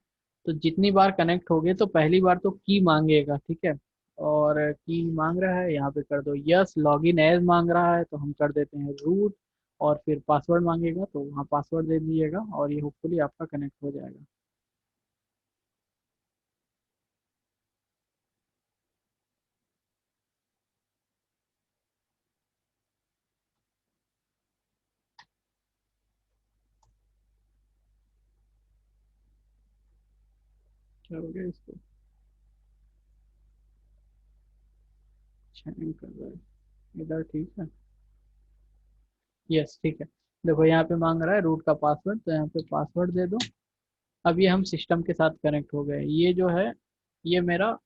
तो जितनी बार कनेक्ट हो गए तो पहली बार तो की मांगेगा, ठीक है। और की मांग रहा है, यहाँ पे कर दो यस। लॉगिन एज मांग रहा है तो हम कर देते हैं रूट। और फिर पासवर्ड मांगेगा तो वहाँ पासवर्ड दे दीजिएगा, और ये होपफुली आपका कनेक्ट हो जाएगा। क्या हो गया इसको, चेक कर रहा है इधर, ठीक है। यस, ठीक है। देखो यहाँ पे मांग रहा है रूट का पासवर्ड, तो यहाँ पे पासवर्ड दे दो। अब ये हम सिस्टम के साथ कनेक्ट हो गए। ये जो है, ये मेरा,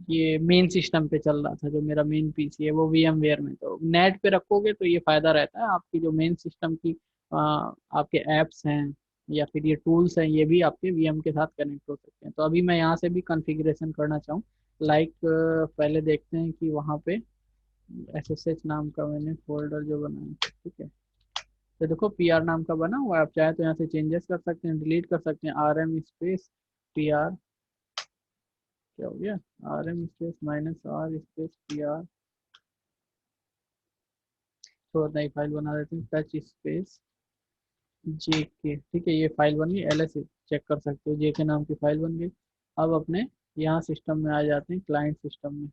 ये मेन सिस्टम पे चल रहा था। जो मेरा मेन पीसी है वो VMware में। तो नेट पे रखोगे तो ये फायदा रहता है, आपकी जो मेन सिस्टम की आपके एप्स हैं या फिर ये टूल्स हैं, ये भी आपके VM के साथ कनेक्ट हो सकते हैं। तो अभी मैं यहाँ से भी कॉन्फ़िगरेशन करना चाहूँ, लाइक पहले देखते हैं कि वहाँ पे SSH नाम का मैंने फोल्डर जो बनाया, ठीक है। तो देखो PR नाम का बना हुआ है। आप चाहे तो यहाँ से चेंजेस कर सकते हैं, डिलीट कर सकते हैं। RM स्पेस PR, क्या हो गया, RM space -R space PR, तो नई फाइल बना देते हैं, टच स्पेस JK, ठीक है। ये फाइल बन गई। LS चेक कर सकते हो, JK नाम की फाइल बन गई। अब अपने यहाँ सिस्टम में आ जाते हैं, क्लाइंट सिस्टम में।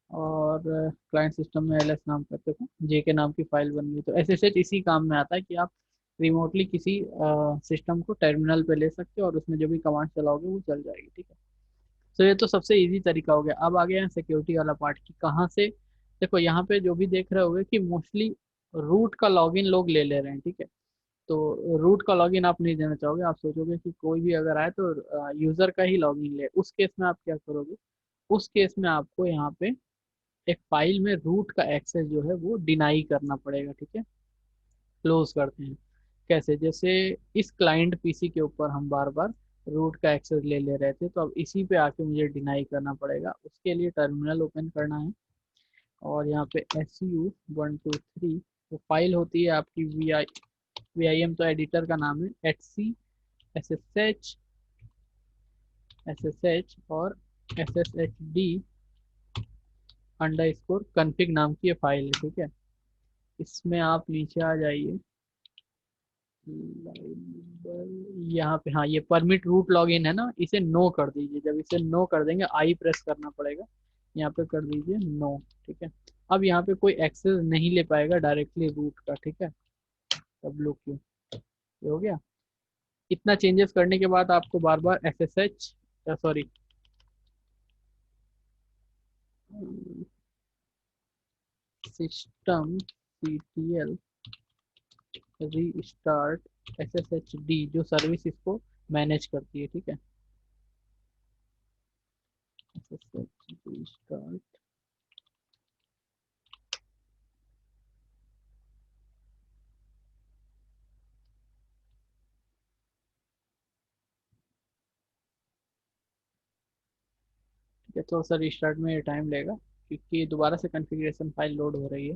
और क्लाइंट सिस्टम में LS नाम करते हो, JK नाम की फाइल बन गई। तो SSH इसी काम में आता है कि आप रिमोटली किसी सिस्टम को टर्मिनल पे ले सकते हो और उसमें जो भी कमांड चलाओगे वो चल जाएगी, ठीक है। तो ये तो सबसे इजी तरीका हो गया। अब आ गया है सिक्योरिटी वाला पार्ट की कहाँ से। देखो यहाँ पे जो भी देख रहे होगे कि मोस्टली रूट का लॉगिन लोग ले ले रहे हैं, ठीक है। तो रूट का लॉगिन आप नहीं देना चाहोगे। आप सोचोगे कि कोई भी अगर आए तो यूजर का ही लॉगिन ले। उस केस में आप क्या करोगे, उस केस में आपको यहाँ पे एक फाइल में रूट का एक्सेस जो है वो डिनाई करना पड़ेगा, ठीक है। क्लोज करते हैं। कैसे, जैसे इस क्लाइंट पीसी के ऊपर हम बार बार रूट का एक्सेस ले ले रहे थे, तो अब इसी पे आके मुझे डिनाई करना पड़ेगा। उसके लिए टर्मिनल ओपन करना है, और यहाँ पे SU123 तो फाइल होती है आपकी VIM, तो एडिटर का नाम है HC SSH और SSHD अंडरस्कोर config नाम की ये फाइल है, ठीक है। इसमें आप नीचे आ जाइए, यहाँ पे, हाँ, ये परमिट रूट लॉगिन है ना, इसे नो कर दीजिए। जब इसे नो कर देंगे, आई प्रेस करना पड़ेगा, यहाँ पे कर दीजिए नो, ठीक है। अब यहाँ पे कोई एक्सेस नहीं ले पाएगा डायरेक्टली रूट का, ठीक है। WQ ये हो गया। इतना चेंजेस करने के बाद आपको बार बार SSH, sorry, system CTL restart SSHD जो सर्विस इसको मैनेज करती है, ठीक है। SSH रीस्टार्ट, ठीक है, तो सर रिस्टार्ट में ये टाइम लेगा क्योंकि दोबारा से कॉन्फ़िगरेशन फाइल लोड हो रही है।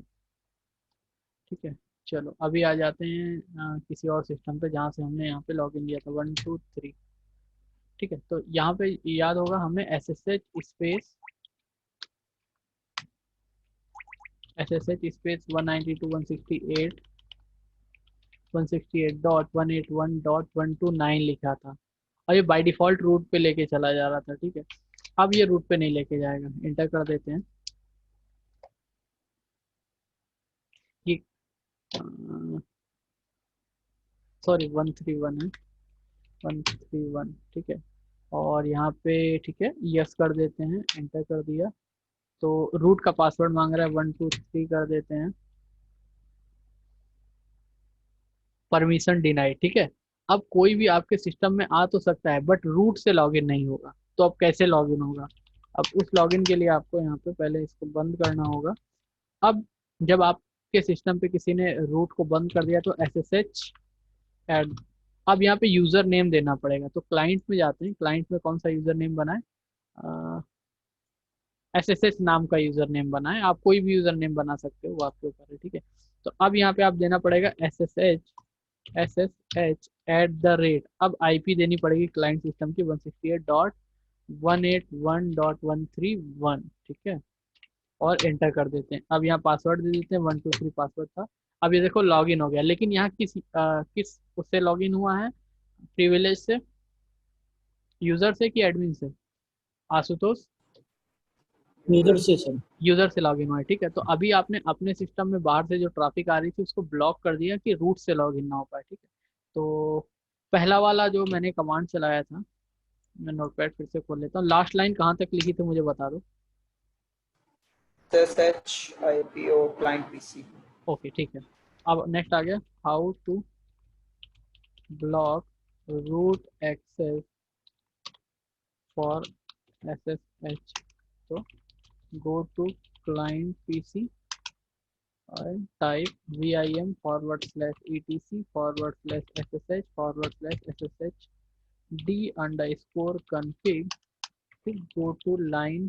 ठीक है, चलो अभी आ जाते हैं किसी और सिस्टम पे जहाँ से हमने यहाँ पे लॉगिन किया था 1 2 3। ठीक है, तो यहाँ पे याद होगा हमें SSH स्पेस 192.168.168.181.129 लिखा था और ये बाय डिफॉल्ट रूट पे लेके चला जा रहा था। ठीक है, अब ये रूट पे नहीं लेके जाएगा, इंटर कर देते हैं कि सॉरी 131 है, 131। ठीक है, और यहाँ पे ठीक है यस कर देते हैं, एंटर कर दिया। तो रूट का पासवर्ड मांग रहा है, 123 कर देते हैं, परमिशन डिनाइड। ठीक है, अब कोई भी आपके सिस्टम में आ तो सकता है बट रूट से लॉगिन नहीं होगा, तो अब कैसे लॉगिन होगा? अब उस लॉगिन के लिए आपको यहाँ पे पहले इसको बंद करना होगा। अब जब आपके सिस्टम पे किसी ने रूट को बंद कर दिया तो SSH ऐड, अब यहाँ पे यूजर नेम देना पड़ेगा। तो क्लाइंट में जाते हैं, क्लाइंट में कौन सा यूजर नेम बनाए, SSH नाम का यूजर नेम बनाए, आप कोई भी यूजर नेम बना सकते हो, वो आपके ऊपर है। ठीक है, तो अब यहाँ पे आप देना पड़ेगा SSH@, अब IP देनी पड़ेगी क्लाइंट सिस्टम की 168.181.131। ठीक है, और एंटर कर देते हैं। अब यहाँ पासवर्ड दे देते हैं, 123 पासवर्ड था। अब ये देखो लॉगिन हो गया, लेकिन यहाँ किस उससे लॉगिन हुआ है, प्रिविलेज से, यूजर से कि एडमिन से? आशुतोष, यूजर से सर। यूजर से लॉगिन हुआ है। ठीक है, तो अभी आपने अपने सिस्टम में बाहर से जो ट्रैफिक आ रही थी उसको ब्लॉक कर दिया कि रूट से लॉगिन ना हो पाए। ठीक है, तो पहला वाला जो मैंने कमांड चलाया था, मैं नोटपैड फिर से खोल लेता हूँ, लास्ट लाइन कहाँ तक लिखी थी मुझे बता दो। SSH IPO client PC। Okay ठीक है, अब नेक्स्ट आ गया, how to block root access for SSH। तो go to client PC and type vim/etc/ssh/ssh d_config। फिर go to line,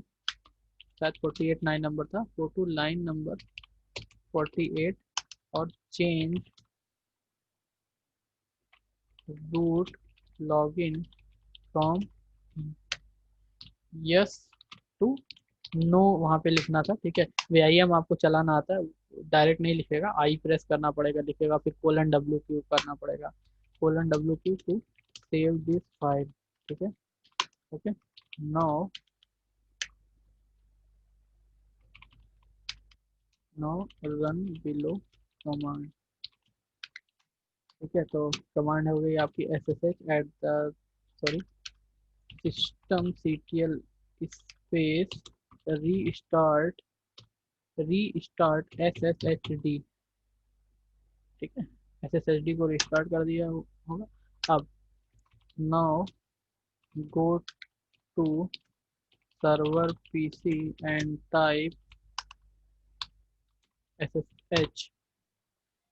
शायद 48 9 नंबर था, go to line नंबर 48 और change root login from yes to no, वहाँ पे लिखना था। ठीक है, VIM आपको चलाना आता है, डायरेक्ट नहीं लिखेगा, आई प्रेस करना पड़ेगा, लिखेगा, फिर :WQ करना पड़ेगा, :WQ to save this file. ठीक है, okay, now run below command. ठीक है, तो कमांड हो गई आपकी systemctl स्पेस रीस्टार्ट SSHD। ठीक है, SSHD को रिस्टार्ट कर दिया होगा। अब now go to server PC and type SSH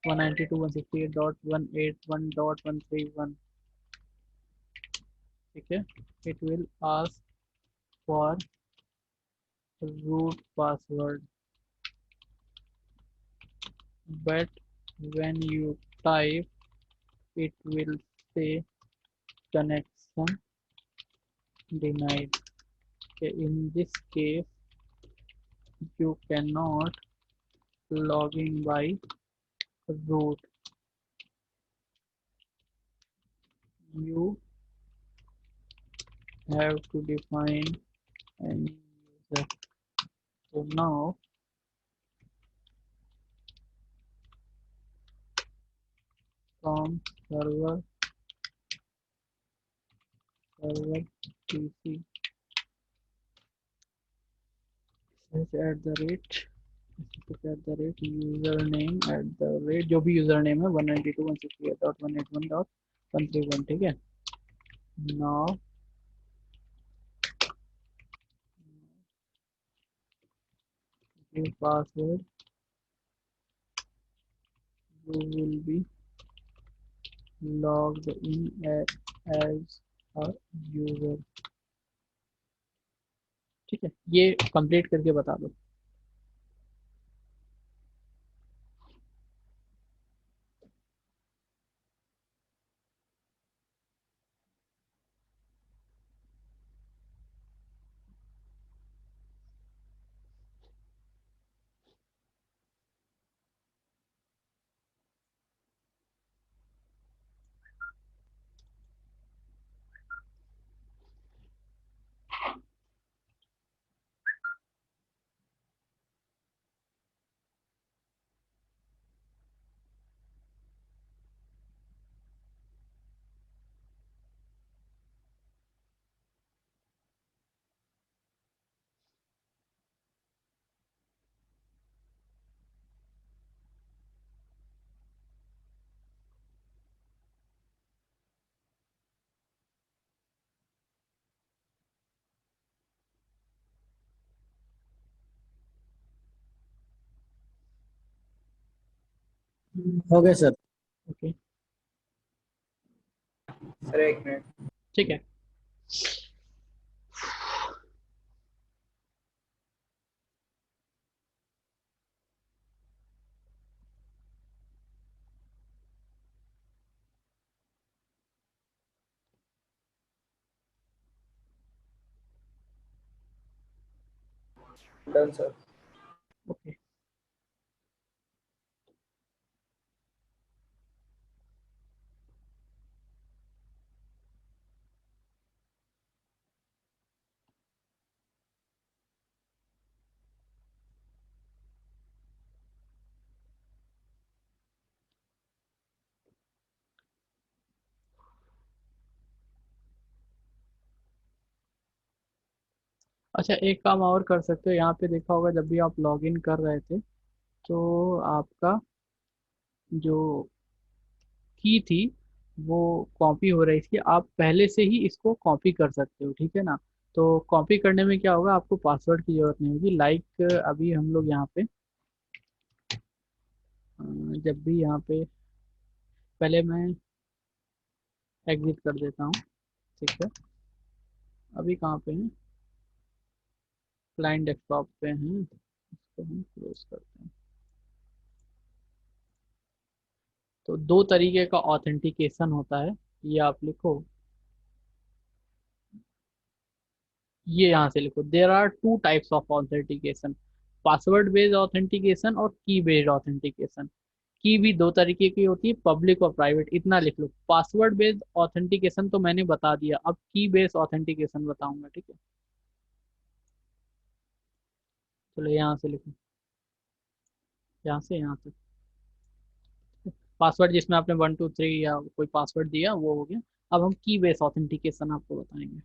192.168.181.131। ठीक है, it will ask for root password, but when you type it will say connection denied. Okay, in this case you cannot log in by root, you have to define an user. So now from server PC @username जो भी user name है 192.168.181.131। ठीक है, now password, you will be logged in as a user। ठीक है, ये complete करके बता दो। हो गया सर। ओके, सर एक मिनट। ठीक है। Done sir. ओके, अच्छा एक काम और कर सकते हो, यहाँ पे देखा होगा जब भी आप लॉगिन कर रहे थे तो आपका जो की थी वो कॉपी हो रही थी, आप पहले से ही इसको कॉपी कर सकते हो, ठीक है ना। तो कॉपी करने में क्या होगा, आपको पासवर्ड की जरूरत नहीं होगी। लाइक अभी हम लोग यहाँ पे जब भी यहाँ पे, पहले मैं एग्जिट कर देता हूँ, ठीक है। अभी कहाँ पे हैं, क्लाइंट डेस्कटॉप पे हैं, इसको हम क्लोज करते हैं। तो दो तरीके का ऑथेंटिकेशन होता है, ये आप लिखो, ये यहाँ से लिखो, there are two types of authentication, password based authentication और की बेस्ड ऑथेंटिकेशन। की भी दो तरीके की होती है, पब्लिक और प्राइवेट, इतना लिख लो। पासवर्ड बेस्ड ऑथेंटिकेशन तो मैंने बता दिया, अब की बेस्ड ऑथेंटिकेशन बताऊंगा, ठीक है। चलो यहाँ से लिखो, यहाँ से यहाँ तक पासवर्ड जिसमें आपने 1 2 3 या कोई पासवर्ड दिया वो हो गया। अब हम की बेस्ड ऑथेंटिकेशन आपको बताएंगे।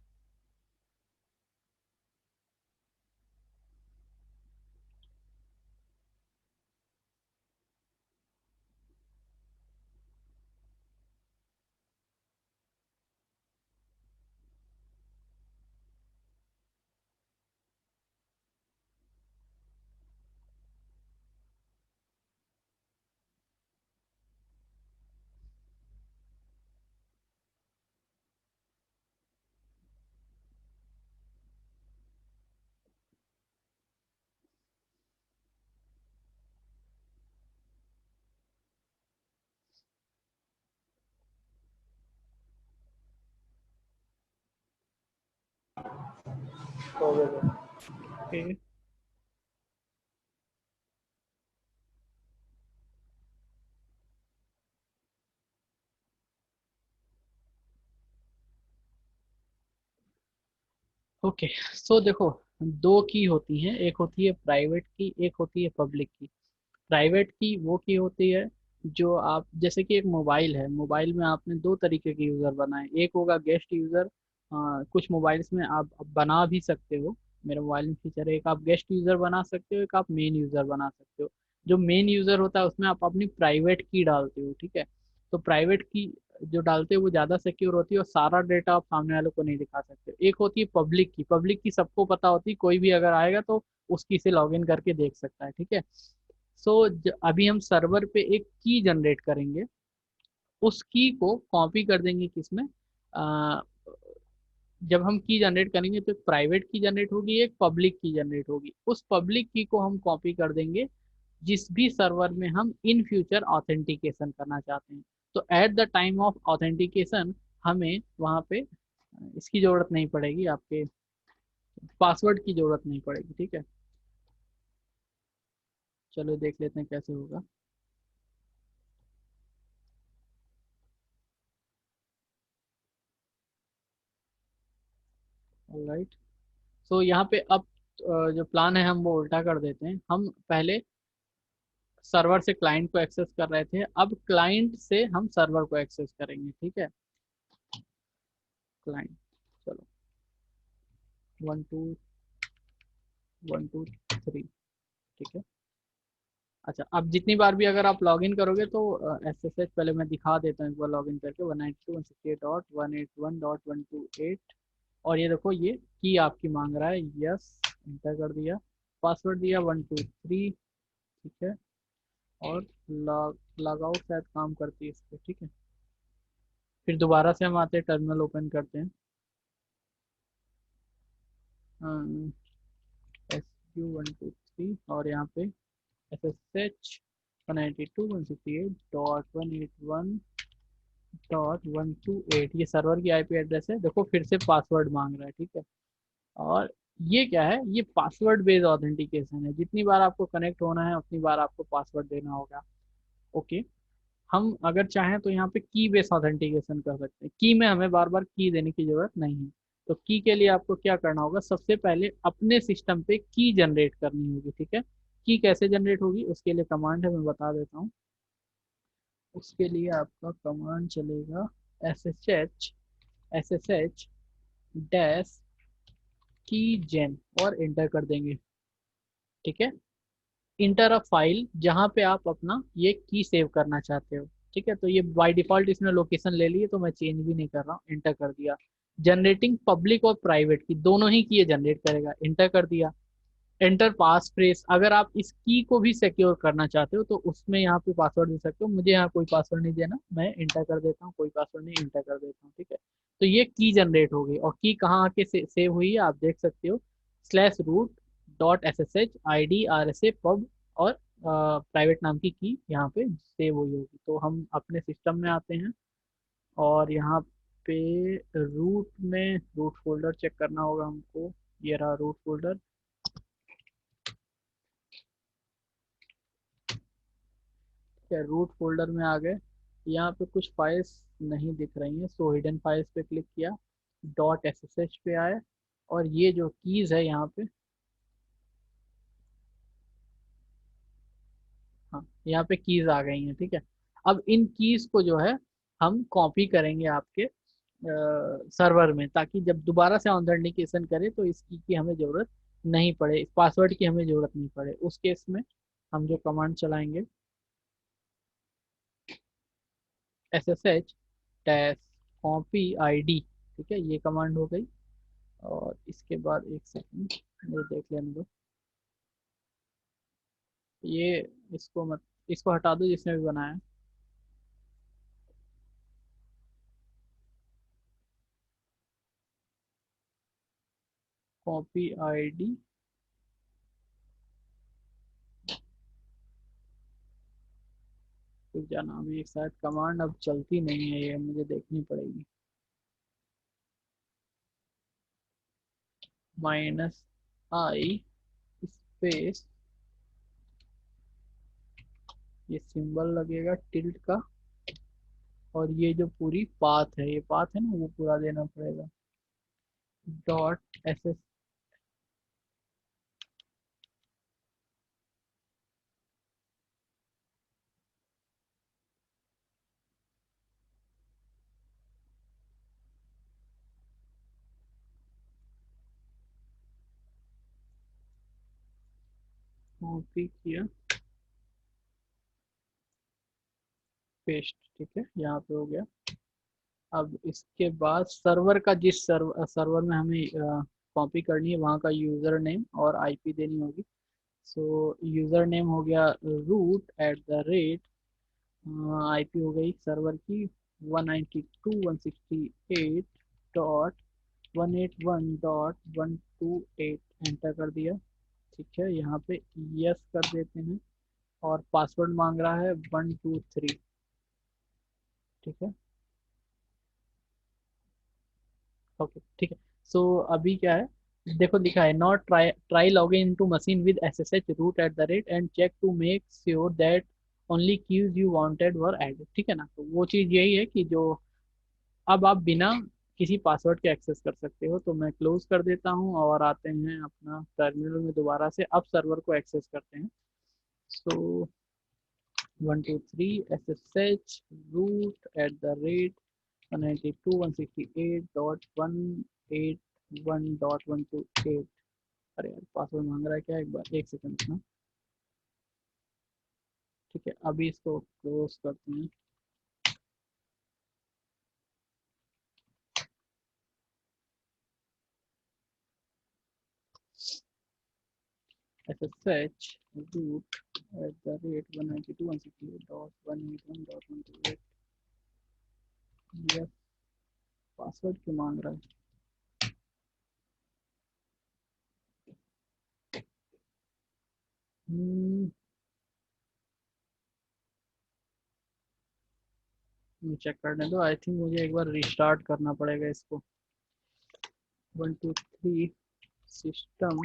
हो गया सर। Okay, okay. सो देखो, दो की होती हैं, एक होती है प्राइवेट की, एक होती है पब्लिक की। प्राइवेट की वो की होती है जो आप, जैसे कि एक मोबाइल है, मोबाइल में आपने दो तरीके के यूज़र बनाए, एक होगा गेस्ट यूज़र, कुछ मोबाइल्स में आप बना भी सकते हो, मेरे मोबाइल में फीचर है, एक आप गेस्ट यूज़र बना सकते हो, एक आप मेन यूज़र बना सकते हो। जो मेन यूज़र होता है उसमें आप अपनी प्राइवेट की डालते हो, ठीक है। तो प्राइवेट की जो डालते हो वो ज़्यादा सिक्योर होती है और सारा डेटा आप सामने वालों को नहीं दिखा सकते। एक होती है पब्लिक की, पब्लिक की सबको पता होती है, कोई भी अगर आएगा तो उसकी से लॉगिन करके देख सकता है, ठीक है। सो अभी हम सर्वर पे एक की जनरेट करेंगे, उस की को कॉपी कर देंगे किसमें, जब हम की जनरेट करेंगे तो एक प्राइवेट की जनरेट होगी, एक पब्लिक की जनरेट होगी। उस पब्लिक की को हम कॉपी कर देंगे जिस भी सर्वर में हम इन फ्यूचर ऑथेंटिकेशन करना चाहते हैं। तो at the time of authentication हमें वहाँ पे इसकी जरूरत नहीं पड़ेगी, आपके पासवर्ड की जरूरत नहीं पड़ेगी। ठीक है, चलो देख लेते हैं कैसे होगा। ऑलराइट, सो यहाँ पे अब जो प्लान है हम वो उल्टा कर देते हैं। हम पहले सर्वर से क्लाइंट को एक्सेस कर रहे थे, अब क्लाइंट से हम सर्वर को एक्सेस करेंगे। ठीक है, क्लाइंट, चलो 1 2 1 2 3। ठीक है, अच्छा अब जितनी बार भी अगर आप लॉगिन करोगे तो SSH पहले मैं दिखा देता हूँ एक बार लॉगिन करके 192.168.128 और ये देखो ये की आपकी मांग रहा है, यस एंटर कर दिया, पासवर्ड दिया 123। ठीक है, और लॉग आउट शायद काम करती है इस पर। ठीक है, फिर दोबारा से हम आते हैं, टर्मिनल ओपन करते हैं, SU123 और यहाँ पे SSH 192.168.181.128 ये सर्वर की IP एड्रेस है। देखो फिर से पासवर्ड मांग रहा है। ठीक है, और ये क्या है, ये पासवर्ड बेस्ड ऑथेंटिकेशन है। जितनी बार आपको कनेक्ट होना है उतनी बार आपको पासवर्ड देना होगा। ओके, हम अगर चाहें तो यहाँ पे की बेस्ड ऑथेंटिकेशन कर सकते हैं। की में हमें बार बार की देने की जरूरत नहीं है। तो की के लिए आपको क्या करना होगा, सबसे पहले अपने सिस्टम पे की जनरेट करनी होगी। ठीक है, की कैसे जनरेट होगी उसके लिए कमांड है, मैं बता देता हूँ। उसके लिए आपका कमांड चलेगा SSH डैश की जेन और एंटर कर देंगे। ठीक है, इंटर अ फाइल जहाँ पे आप अपना ये की सेव करना चाहते हो। ठीक है, तो ये बाय डिफॉल्ट इसने लोकेशन ले ली है तो मैं चेंज भी नहीं कर रहा हूँ, एंटर कर दिया। जनरेटिंग पब्लिक और प्राइवेट की दोनों ही की ये जनरेट करेगा, एंटर कर दिया। एंटर पास फ्रेज, अगर आप इस की को भी सिक्योर करना चाहते हो तो उसमें यहाँ पे पासवर्ड दे सकते हो। मुझे यहाँ कोई पासवर्ड नहीं देना, मैं एंटर कर देता हूँ, कोई पासवर्ड नहीं, एंटर कर देता हूँ। ठीक है, तो ये की जनरेट हो गई और की कहाँ आके सेव हुई है आप देख सकते हो, /root.ssh id rsa pub और प्राइवेट नाम की यहाँ पे सेव हुई होगी। तो हम अपने सिस्टम में आते हैं और यहाँ पे रूट में रूट फोल्डर चेक करना होगा हमको। ये रहा रूट फोल्डर। क्या रूट फोल्डर में आ गए, यहाँ पे कुछ फाइल्स नहीं दिख रही हैं, सो हिडन फाइल्स पे क्लिक किया, .ssh पे आए और ये जो कीज है यहाँ पे, हाँ यहाँ पे कीज आ गई हैं। ठीक है, अब इन कीज को जो है हम कॉपी करेंगे आपके सर्वर में, ताकि जब दोबारा से ऑथेंटिकेशन करें तो इस की हमें जरूरत नहीं पड़े, इस पासवर्ड की हमें जरूरत नहीं पड़े। उस केस में हम जो कमांड चलाएंगे SSH डैश कॉपी ID। ठीक है, ये कमांड हो गई और इसके बाद एक सेकंड ये देख लेने दो। ये इसको मत, इसको हटा दो जिसने भी बनाया। कॉपी ID तो क्या नाम है, एक शायद कमांड अब चलती नहीं है, ये मुझे देखनी पड़ेगी। -i स्पेस, ये सिंबल लगेगा टिल्ट का और ये जो पूरी पाथ है, ये पाथ है ना, वो पूरा देना पड़ेगा। .ss कॉपी किया, पेस्ट। ठीक है, यहाँ पे हो गया। अब इसके बाद सर्वर का, जिस सर्वर में हमें कॉपी करनी है वहाँ का यूज़र नेम और IP देनी होगी। सो यूज़र नेम हो गया root@, IP हो गई सर्वर की 192.168.128 181.128 एंटर कर दिया। ठीक है, यहाँ पे यस कर देते हैं और पासवर्ड मांग रहा है 123। ठीक है, ओके ठीक है। सो अभी क्या है, देखो लिखा है not try login into machine with SSH root at the rate and check to make sure that only keys you wanted were added. ठीक है ना, तो वो चीज़ यही है कि जो अब आप बिना किसी पासवर्ड के एक्सेस कर सकते हो। तो मैं क्लोज कर देता हूँ और आते हैं अपना टर्मिनल में दोबारा से, अब सर्वर को एक्सेस करते हैं। सो 123 SSH root at the rate 192.168.181.128। अरे यार पासवर्ड मांग रहा है क्या, एक बार एक सेकंड ना। ठीक है, अभी इसको क्लोज करते हैं। SSH root at the rate 192.168.181.128। Yes, password क्यों मांग रहा है? चेक करने दो, आई थिंक मुझे एक बार रिस्टार्ट करना पड़ेगा इसको। 123 सिस्टम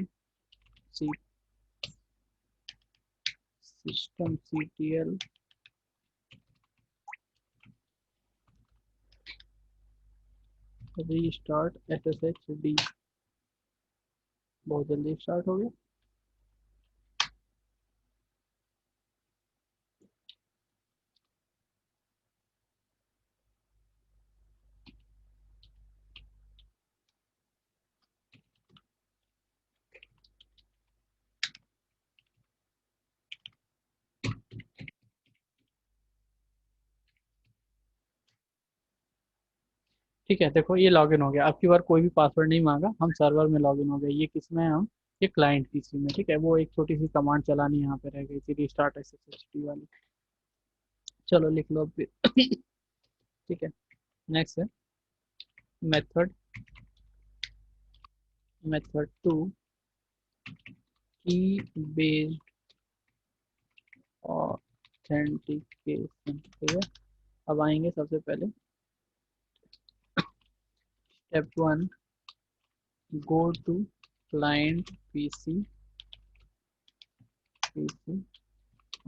CTL रीस्टार्ट SSHD। बहुत जल्दी स्टार्ट हो गया। ठीक है, देखो ये लॉगिन हो गया। अब की बार कोई भी पासवर्ड नहीं मांगा, हम सर्वर में लॉगिन हो गए। ये किस में है हम, ये क्लाइंट पीसी में। ठीक है, वो एक छोटी सी कमांड चलानी यहाँ पे रह गई थी, रिस्टार्ट SSHD वाली। चलो लिख लो फिर। ठीक है, नेक्स्ट है मेथड मेथड 2 की बेस्ड ऑथेंटिकेशन। ठीक है, अब आएंगे सबसे पहले step 1, go to client PC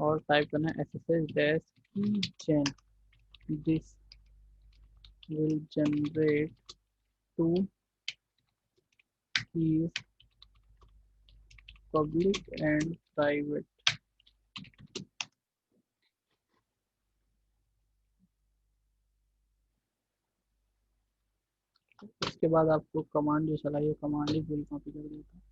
और टाइप करना है SSH-keygen। This will generate two keys, public and private। उसके बाद आपको कमांड जो चला, ये कमांड ही पूरी कॉपी कर देता है।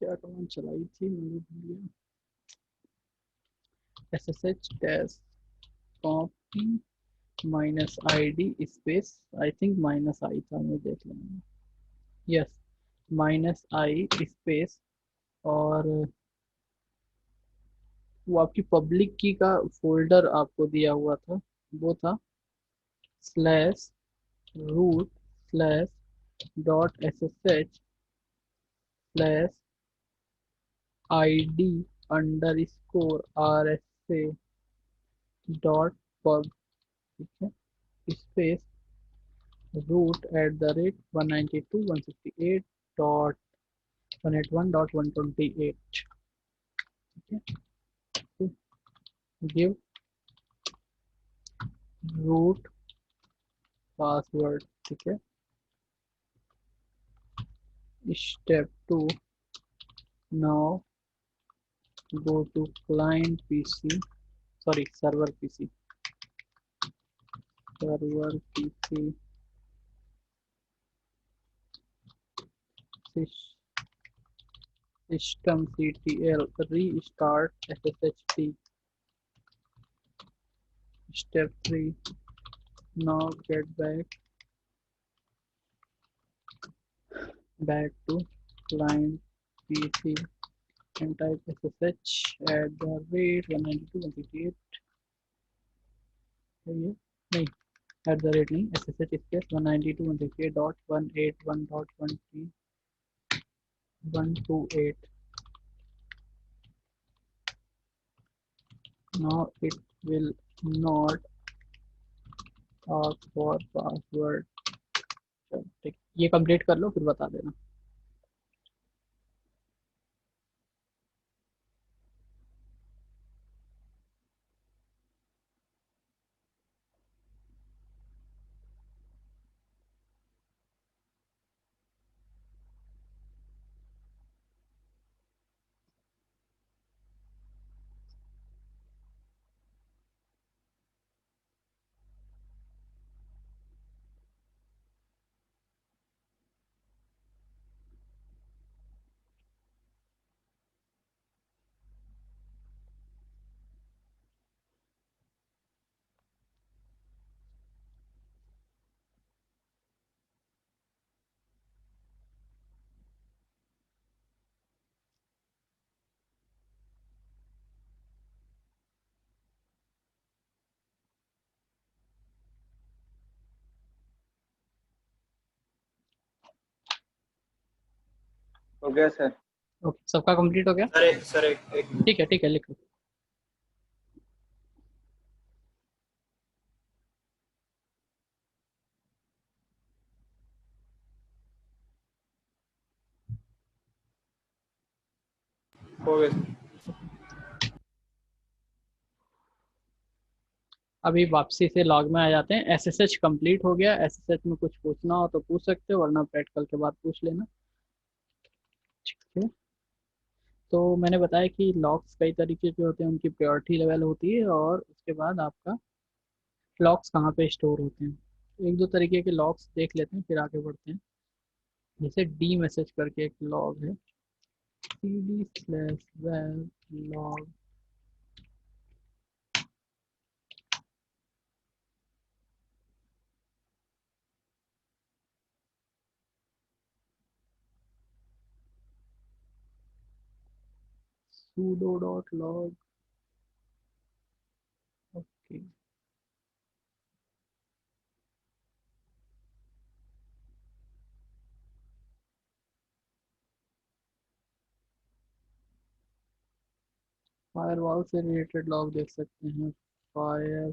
क्या कमांड चलाई थी मुझे भूल गया। SSH dash copy -id space, I think -i था, मैं देख लूँगा। यस, -i स्पेस और वो आपकी पब्लिक की का फोल्डर आपको दिया हुआ था, वो था /root/id_rsa.pub। ठीक है, स्पेस root@192.168.181.128। ठीक है, गिव रूट पासवर्ड। ठीक है, step 2, now go to client PC, sorry server PC system CTL restart SSHD। step 3, now get back to client PC and type ssh at the rate 192.168 है ये नहीं at the rate नहीं ssh space 192.168.121.128 now it will not ask for password चलो ठीक ये complete कर लो फिर बता देना हो गया सर। ओके सबका कंप्लीट हो गया सर एक ठीक है लिखो हो गया। अभी वापसी से लॉग में आ जाते हैं एसएसएच कंप्लीट हो गया एसएसएच में कुछ पूछना हो तो पूछ सकते हो वरना प्रैक्टिकल के बाद पूछ लेना ठीक है तो मैंने बताया कि लॉग्स कई तरीके के होते हैं उनकी प्रायोरिटी लेवल होती है और उसके बाद आपका लॉग्स कहाँ पे स्टोर होते हैं एक दो तरीके के लॉग्स देख लेते हैं फिर आगे बढ़ते हैं जैसे डी मैसेज करके एक लॉग है cd/web log sudo.log okay firewall से रिलेटेड लॉग देख सकते हैं फायर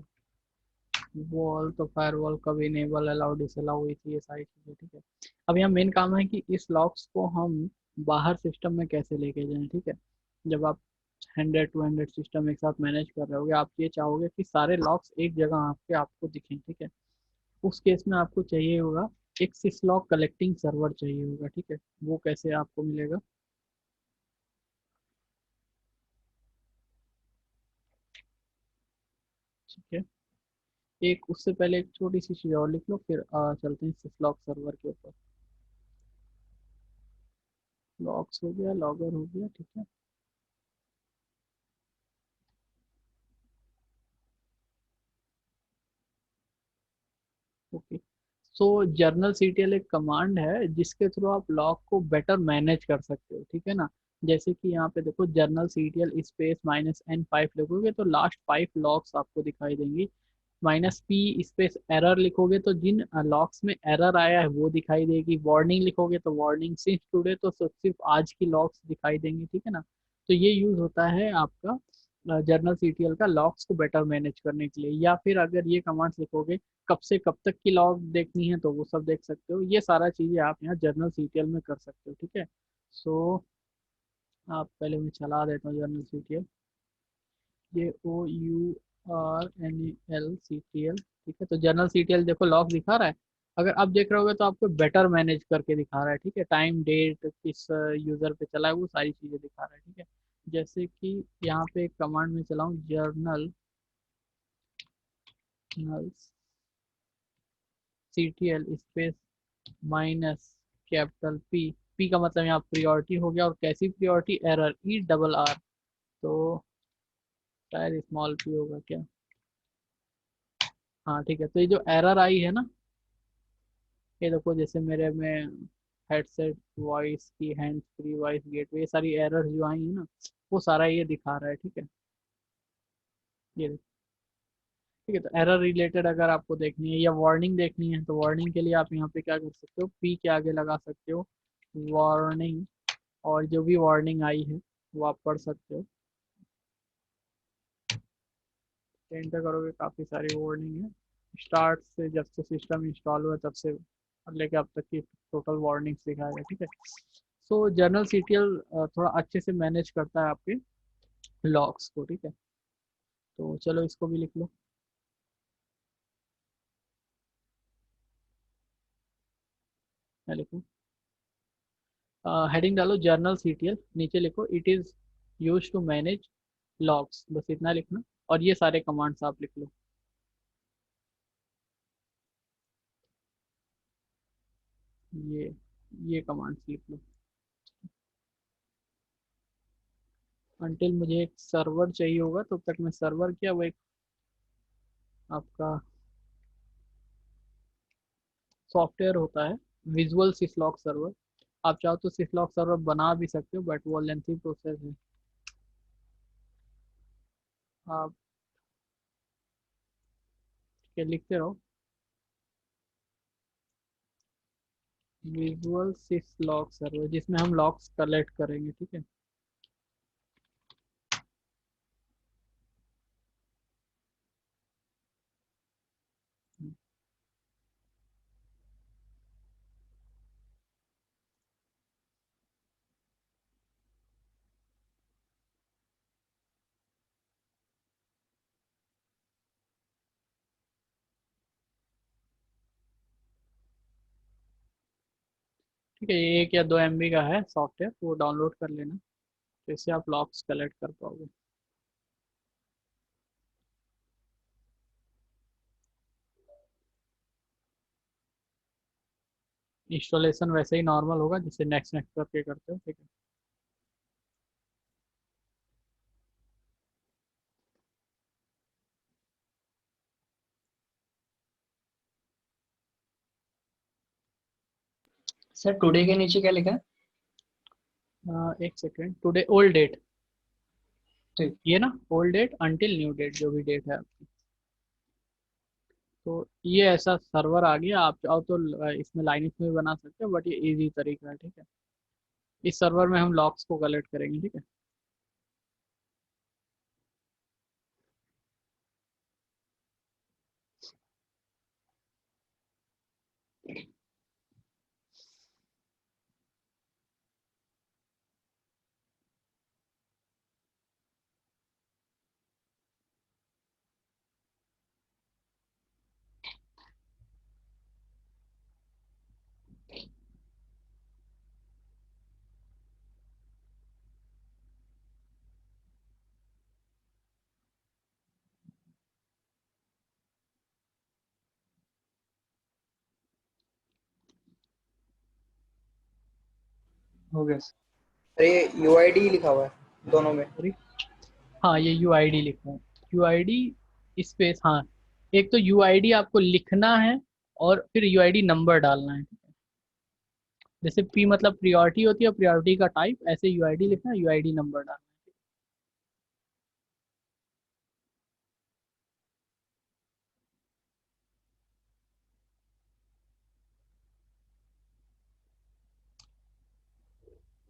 वॉल तो फायरवॉल कब इनेबल अलाउ डिसअलाउ हुई थी ये सारी चीज़ें ठीक है अब यहाँ मेन काम है कि इस लॉग्स को हम बाहर सिस्टम में कैसे लेके जाएं ठीक है जब आप 100-200 सिस्टम एक साथ मैनेज कर रहे होगे आप ये चाहोगे कि सारे लॉग्स एक जगह आपके आपको दिखें ठीक है उस केस में आपको चाहिए होगा एक सिसलॉग कलेक्टिंग सर्वर चाहिए होगा ठीक है वो कैसे आपको मिलेगा ठीक है एक उससे पहले एक छोटी सी चीज़ और लिख लो फिर चलते हैं सिसलॉग सर्वर के ऊपर लॉग्स हो गया लॉगर हो गया ठीक है ओके सो जर्नल सीटीएल एक कमांड है जिसके थ्रू आप लॉग को बेटर मैनेज कर सकते हो ठीक है ना जैसे कि यहाँ पे देखो जर्नल सीटीएल स्पेस -n5 लिखोगे तो लास्ट 5 लॉग्स आपको दिखाई देंगी -p स्पेस एरर लिखोगे तो जिन लॉग्स में एरर आया है वो दिखाई देगी वार्निंग लिखोगे तो वार्निंग सिंस टुडे तो सिर्फ आज की लॉग्स दिखाई देंगी ठीक है ना तो ये यूज होता है आपका जर्नल सीटीएल का लॉग्स को बेटर मैनेज करने के लिए या फिर अगर ये कमांड्स लिखोगे कब से कब तक की लॉग देखनी है तो वो सब देख सकते हो ये सारा चीज़ें आप यहाँ जर्नल सीटीएल में कर सकते हो ठीक है सो आप पहले मैं चला देता हूँ जर्नल सीटीएल JOURNAL ठीक है तो जर्नल सीटीएल देखो लॉग दिखा रहा है अगर आप देख रहे होगे तो आपको बेटर मैनेज करके दिखा रहा है ठीक है टाइम डेट किस यूज़र पे चला है वो सारी चीज़ें दिखा रहा है ठीक है जैसे कि यहाँ पे एक कमांड में चलाऊँ जर्नल CTL स्पेस -P का मतलब यहाँ प्रियोरिटी हो गया और कैसी प्रियोरिटी एरर ERR तो शायद स्मॉल p होगा क्या हाँ ठीक है तो ये जो एरर आई है ना ये देखो जैसे मेरे में हेडसेट वॉइस की, हैंड्स फ्री वॉइस गेटवे, ये सारी एरर जो आई है ना, वो सारा ये दिखा रहा है। ठीक है, ये ठीक है। तो एरर रिलेटेड अगर आपको देखनी है या वार्निंग देखनी है, तो वार्निंग के लिए आप यहाँ पे क्या कर सकते हो, पी के आगे लगा सकते हो वार्निंग, और जो भी वार्निंग आई है वो आप पढ़ सकते हो। एंटर करोगे काफ़ी सारी वार्निंग है, स्टार्ट से जब से सिस्टम इंस्टॉल हुआ तब से लेके अब तक की टोटल वार्निंग दिखाएगा। ठीक है, सो जर्नल सीटीएल थोड़ा अच्छे से मैनेज करता है आपके लॉग्स को। ठीक है, तो चलो इसको भी लिख लो। मैं लिखूँ, हेडिंग डालो जर्नल सीटीएल, नीचे लिखो it is use to manage logs, बस इतना लिखना, और ये सारे कमांड्स आप लिख लो। ये कमांड्स लिख लो। अंटिल मुझे एक सर्वर चाहिए होगा, तब तक मैं सर्वर क्या, वो एक आपका सॉफ्टवेयर होता है विजुअल सिसलॉग सर्वर। आप चाहो तो सिसलॉग सर्वर बना भी सकते हो, बट वो लेंथी प्रोसेस है। आप के लिखते रहो विजुअल सिसलॉग सर्वर, जिसमें हम लॉग्स कलेक्ट करेंगे। ठीक है, ठीक है, ये 1 या 2 MB का है सॉफ्टवेयर, वो डाउनलोड कर लेना, तो इससे आप लॉग्स कलेक्ट कर पाओगे। इंस्टॉलेशन वैसे ही नॉर्मल होगा जिससे नेक्स्ट नेक्स्ट करके करते हो। ठीक है, सर टुडे के नीचे क्या लिखा है? एक सेकेंड, टुडे ओल्ड डेट, ठीक। ये ना old date until new date, जो भी डेट है आपकी। तो ये ऐसा सर्वर आ गया, आप चाहो तो इसमें लाइनक्स में भी बना सकते हो, बट ये इजी तरीका है। ठीक है, इस सर्वर में हम लॉग्स को कलेक्ट करेंगे। ठीक है, हो गया सर। अरे यूआईडी लिखा हुआ है दोनों में। सॉरी, हाँ ये यूआईडी लिखना है, यूआईडी स्पेस, हाँ एक तो यूआईडी आपको लिखना है, और फिर यूआईडी नंबर डालना है। जैसे पी मतलब प्रियोरिटी होती है, प्रियोरिटी का टाइप, ऐसे यूआईडी लिखना है, यूआईडी नंबर डालना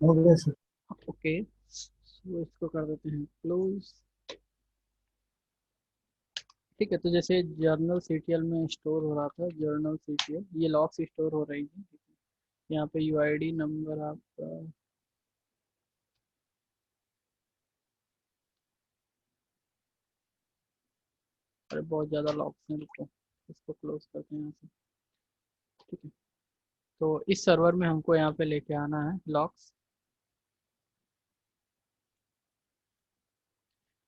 हो गया सर। है। ओके, सो इसको कर देते हैं क्लोज। ठीक है, तो जैसे जर्नल सीटीएल में स्टोर हो रहा था, जर्नल सीटीएल ये लॉग्स स्टोर हो रही थी। ठीक है, यहाँ पे यूआईडी नंबर आपका, अरे बहुत ज़्यादा लॉग्स हैं, रुको इसको क्लोज करते हैं यहाँ से। ठीक है, तो इस सर्वर में हमको यहाँ पे लेके आना है लॉग्स।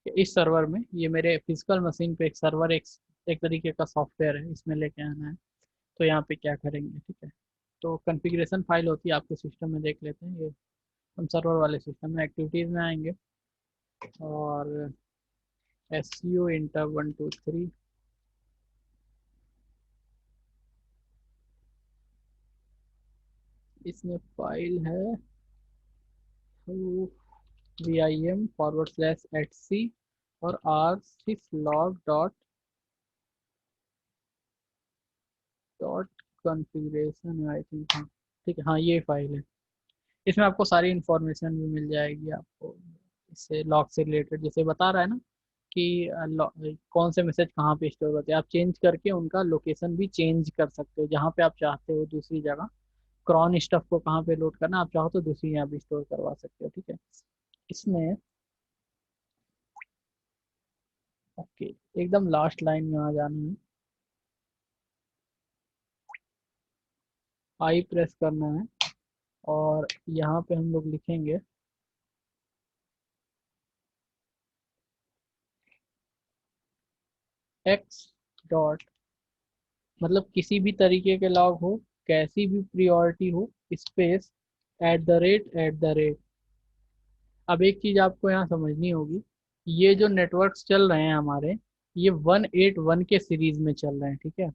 इस सर्वर में, ये मेरे फिजिकल मशीन पे एक सर्वर, एक तरीके का सॉफ्टवेयर है, इसमें लेके आना है। तो यहाँ पे क्या करेंगे, ठीक है, तो कॉन्फ़िगरेशन फाइल होती है आपके सिस्टम में, देख लेते हैं। ये हम सर्वर वाले सिस्टम में एक्टिविटीज़ में आएंगे, और SU इंटर 123, इसमें फाइल है vim/etc और r/sys log.configuration आई थिंक। हाँ ठीक है, हाँ ये फाइल है। इसमें आपको सारी इंफॉर्मेशन भी मिल जाएगी आपको, इससे लॉग से रिलेटेड, जैसे बता रहा है ना कि कौन से मैसेज कहाँ पे स्टोर होते हैं। आप चेंज करके उनका लोकेशन भी चेंज कर सकते हो, जहाँ पे आप चाहते हो दूसरी जगह क्रॉन स्टफ को कहाँ पे लोड करना, आप चाहो तो दूसरी यहाँ भी स्टोर करवा सकते हो। ठीक है, इसमें ओके एकदम लास्ट लाइन में आ जाना है, आई प्रेस करना है और यहाँ पे हम लोग लिखेंगे x डॉट, मतलब किसी भी तरीके के लॉग हो, कैसी भी प्रियोरिटी हो, स्पेस @@। अब एक चीज आपको यहाँ समझनी होगी, ये जो नेटवर्क्स चल रहे हैं हमारे, ये 181 के सीरीज में चल रहे हैं। ठीक है,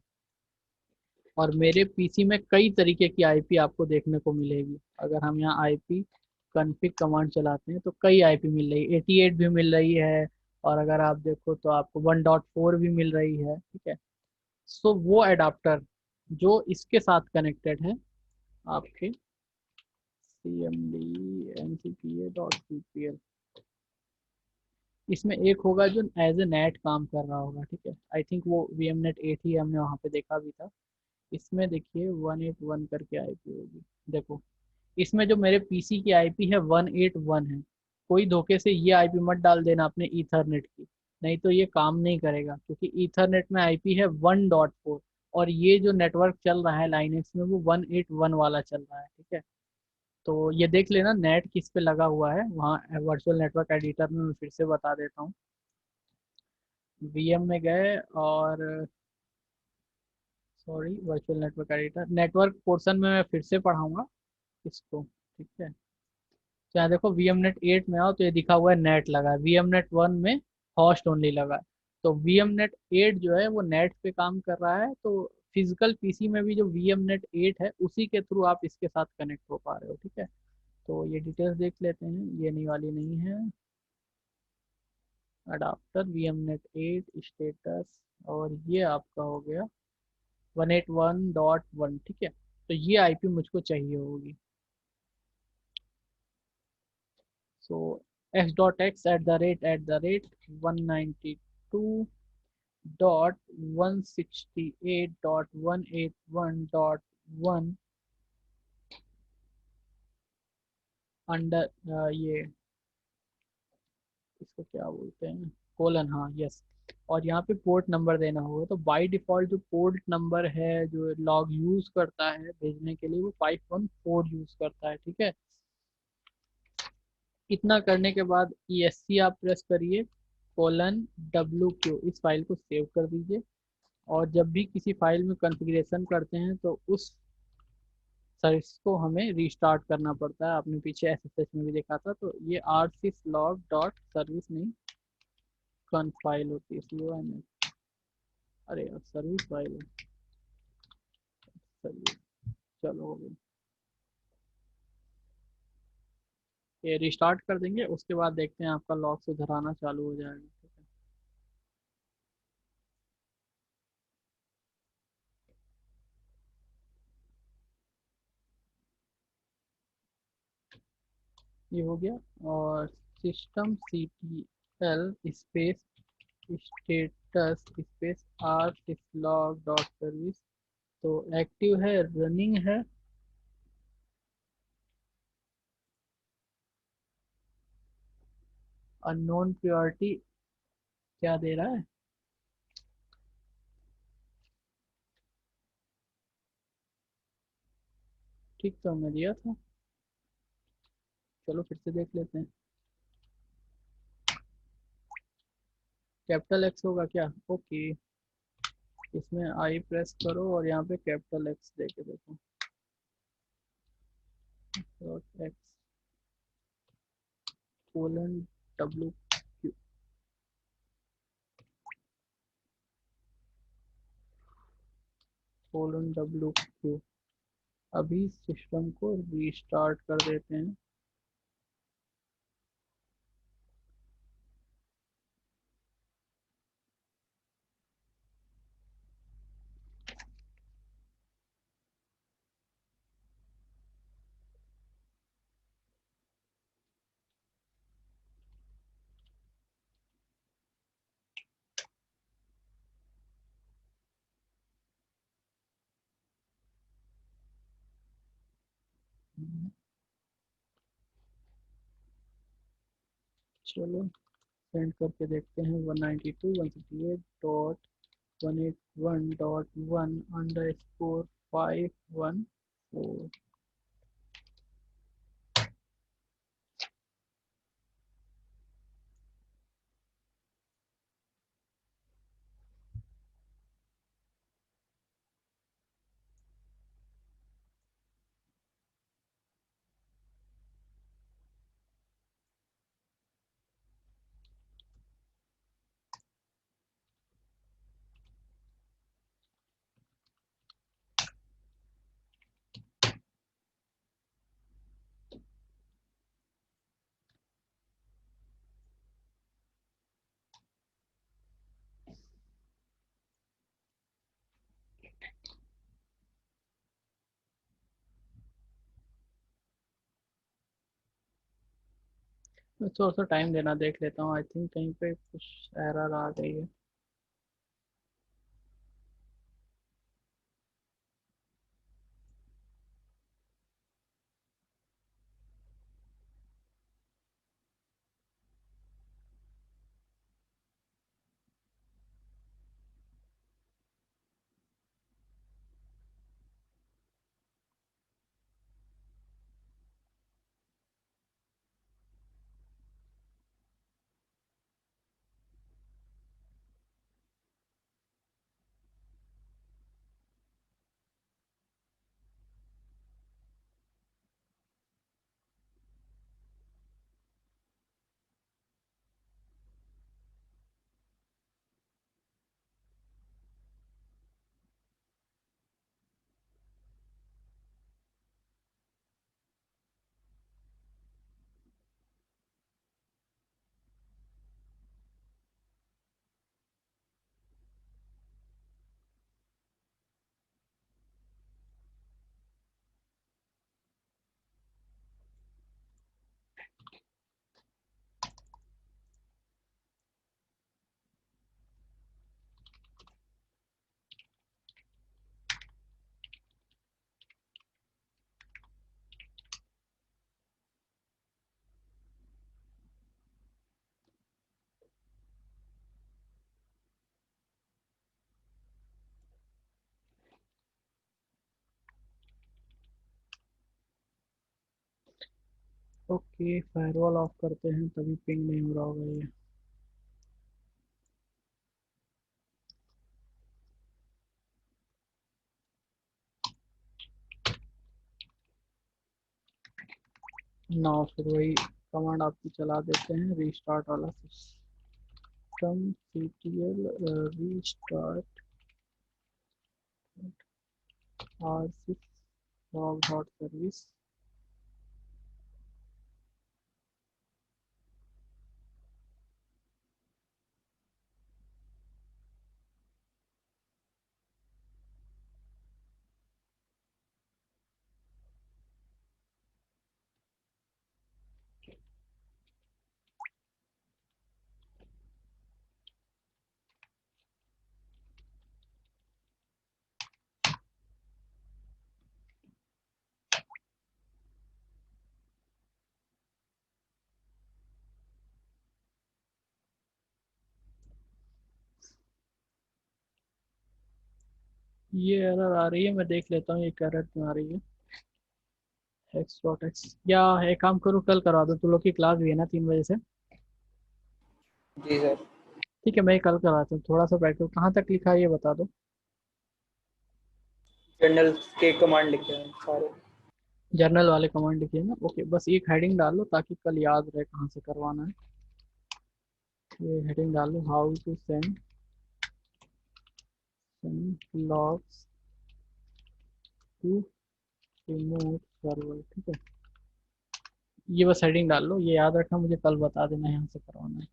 और मेरे पीसी में कई तरीके की आईपी आपको देखने को मिलेगी। अगर हम यहाँ आईपी कॉन्फ़िग कमांड चलाते हैं तो कई आईपी मिल रही है, 88 भी मिल रही है, और अगर आप देखो तो आपको 1.4 भी मिल रही है। ठीक है, सो वो एडाप्टर जो इसके साथ कनेक्टेड है आपके cmd.ncpa.cpl, इसमें एक होगा जो एज ए नेट काम कर रहा होगा। ठीक है, आई थिंक वो VMnet 8 ही हमने वहाँ पे देखा भी था। इसमें देखिए 181 करके आईपी होगी, देखो इसमें जो मेरे पीसी की आईपी है 181 है। कोई धोखे से ये आईपी मत डाल देना अपने ईथरनेट की, नहीं तो ये काम नहीं करेगा, क्योंकि ईथरनेट में आईपी है 1.4 और ये जो नेटवर्क चल रहा है लाइनेक्स में वो 181 वाला चल रहा है। ठीक है, तो ये देख लेना नेट किस पे लगा हुआ है वहाँ वर्चुअल नेटवर्क एडिटर में। मैं फिर से बता देता हूँ, VM में गए और sorry virtual network editor, network portion में मैं फिर से पढ़ाऊंगा इसको। ठीक है, तो यहाँ देखो VMnet 8 में आओ तो ये दिखा हुआ है नेट लगा है, VMnet 1 में होस्ट ओनली लगा है। तो VMnet 8 जो है वो नेट पे काम कर रहा है, तो फिजिकल पीसी में भी जो VMnet 8 है उसी के थ्रू आप इसके साथ कनेक्ट हो पा रहे हो। ठीक है, तो ये डिटेल्स देख लेते हैं, ये नहीं वाली नहीं है, अडाप्टर VMnet 8 स्टेटस, और ये आपका हो गया 181.1। ठीक है, तो ये आईपी मुझको चाहिए होगी। सो x.x@192.168.181.1 अंडर ये इसको क्या बोलते हैं, कोलन, हाँ यस। और यहाँ पे पोर्ट नंबर देना होगा, तो बाय डिफॉल्ट जो पोर्ट नंबर है जो लॉग यूज करता है भेजने के लिए वो 514 यूज करता है। ठीक है, इतना करने के बाद ESC आप प्रेस करिए, :WQ, इस फाइल को सेव कर दीजिए। और जब भी किसी फाइल में कॉन्फ़िगरेशन करते हैं तो उस सर्विस को हमें रीस्टार्ट करना पड़ता है, आपने पीछे SSH में भी देखा था। तो ये rsyslog.service नहीं, कॉन्फ फाइल होती है, CONF, अरे यार सर्विस फाइल है, सर्विस, चलो हो गई। ये रिस्टार्ट कर देंगे, उसके बाद देखते हैं आपका लॉग सुधर आना चालू हो जाएगा। ठीक है, ये हो गया। और systemctl space status space rsyslog.service, तो एक्टिव है, रनिंग है, अननोन प्रायोरिटी क्या दे रहा है, ठीक तो हमने दिया था। चलो फिर से देख लेते हैं, कैपिटल X होगा क्या, ओके। इसमें आई प्रेस करो और यहाँ पे कैपिटल X दे के देखो, .x :WQ, :WQ, अभी सिस्टम को रीस्टार्ट कर देते हैं। चलो सेंड करके देखते हैं। 192.168.1.1_514। थोड़ा सा टाइम देना, देख लेता हूँ। आई थिंक कहीं पे कुछ एरर आ गई है। ओके, फायरवॉल ऑफ करते हैं, तभी पिंग नहीं हो रहा होगा ये। ना फिर वही कमांड आपकी चला देते हैं, रीस्टार्ट वाला। System ctl restart r6 log.service। ये एरर आ रही है, मैं देख लेता हूँ ये एरर क्यों आ रही है। x.x, या एक काम करूँ, कल करवा दो। तुम लोग की क्लास भी है ना 3 बजे से? जी सर। ठीक है, मैं कल करवाता हूँ। थोड़ा सा प्रैक्टिस कहाँ तक लिखा है ये बता दो। जर्नल के कमांड लिखे हैं सारे। जर्नल वाले कमांड लिखिए ना। ओके, बस एक हेडिंग डाल लो ताकि कल याद रहे कहाँ से करवाना है। ये हेडिंग डाल लो, how to send logs to remote server, ठीक है। ये बस हेडिंग डाल लो, ये याद रखना, मुझे कल बता देना यहाँ से करवाना है।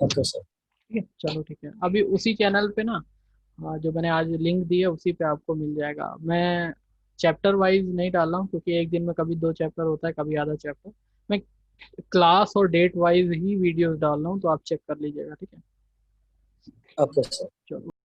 Okay sir. ठीक है, चलो ठीक है। अभी उसी चैनल पे ना जो मैंने आज लिंक दी है उसी पे आपको मिल जाएगा। मैं चैप्टर वाइज नहीं डाल रहा हूँ क्योंकि एक दिन में कभी 2 चैप्टर होता है, कभी आधा चैप्टर। मैं क्लास और डेट वाइज ही वीडियोस डाल रहा हूँ, तो आप चेक कर लीजिएगा, ठीक है। Okay sir.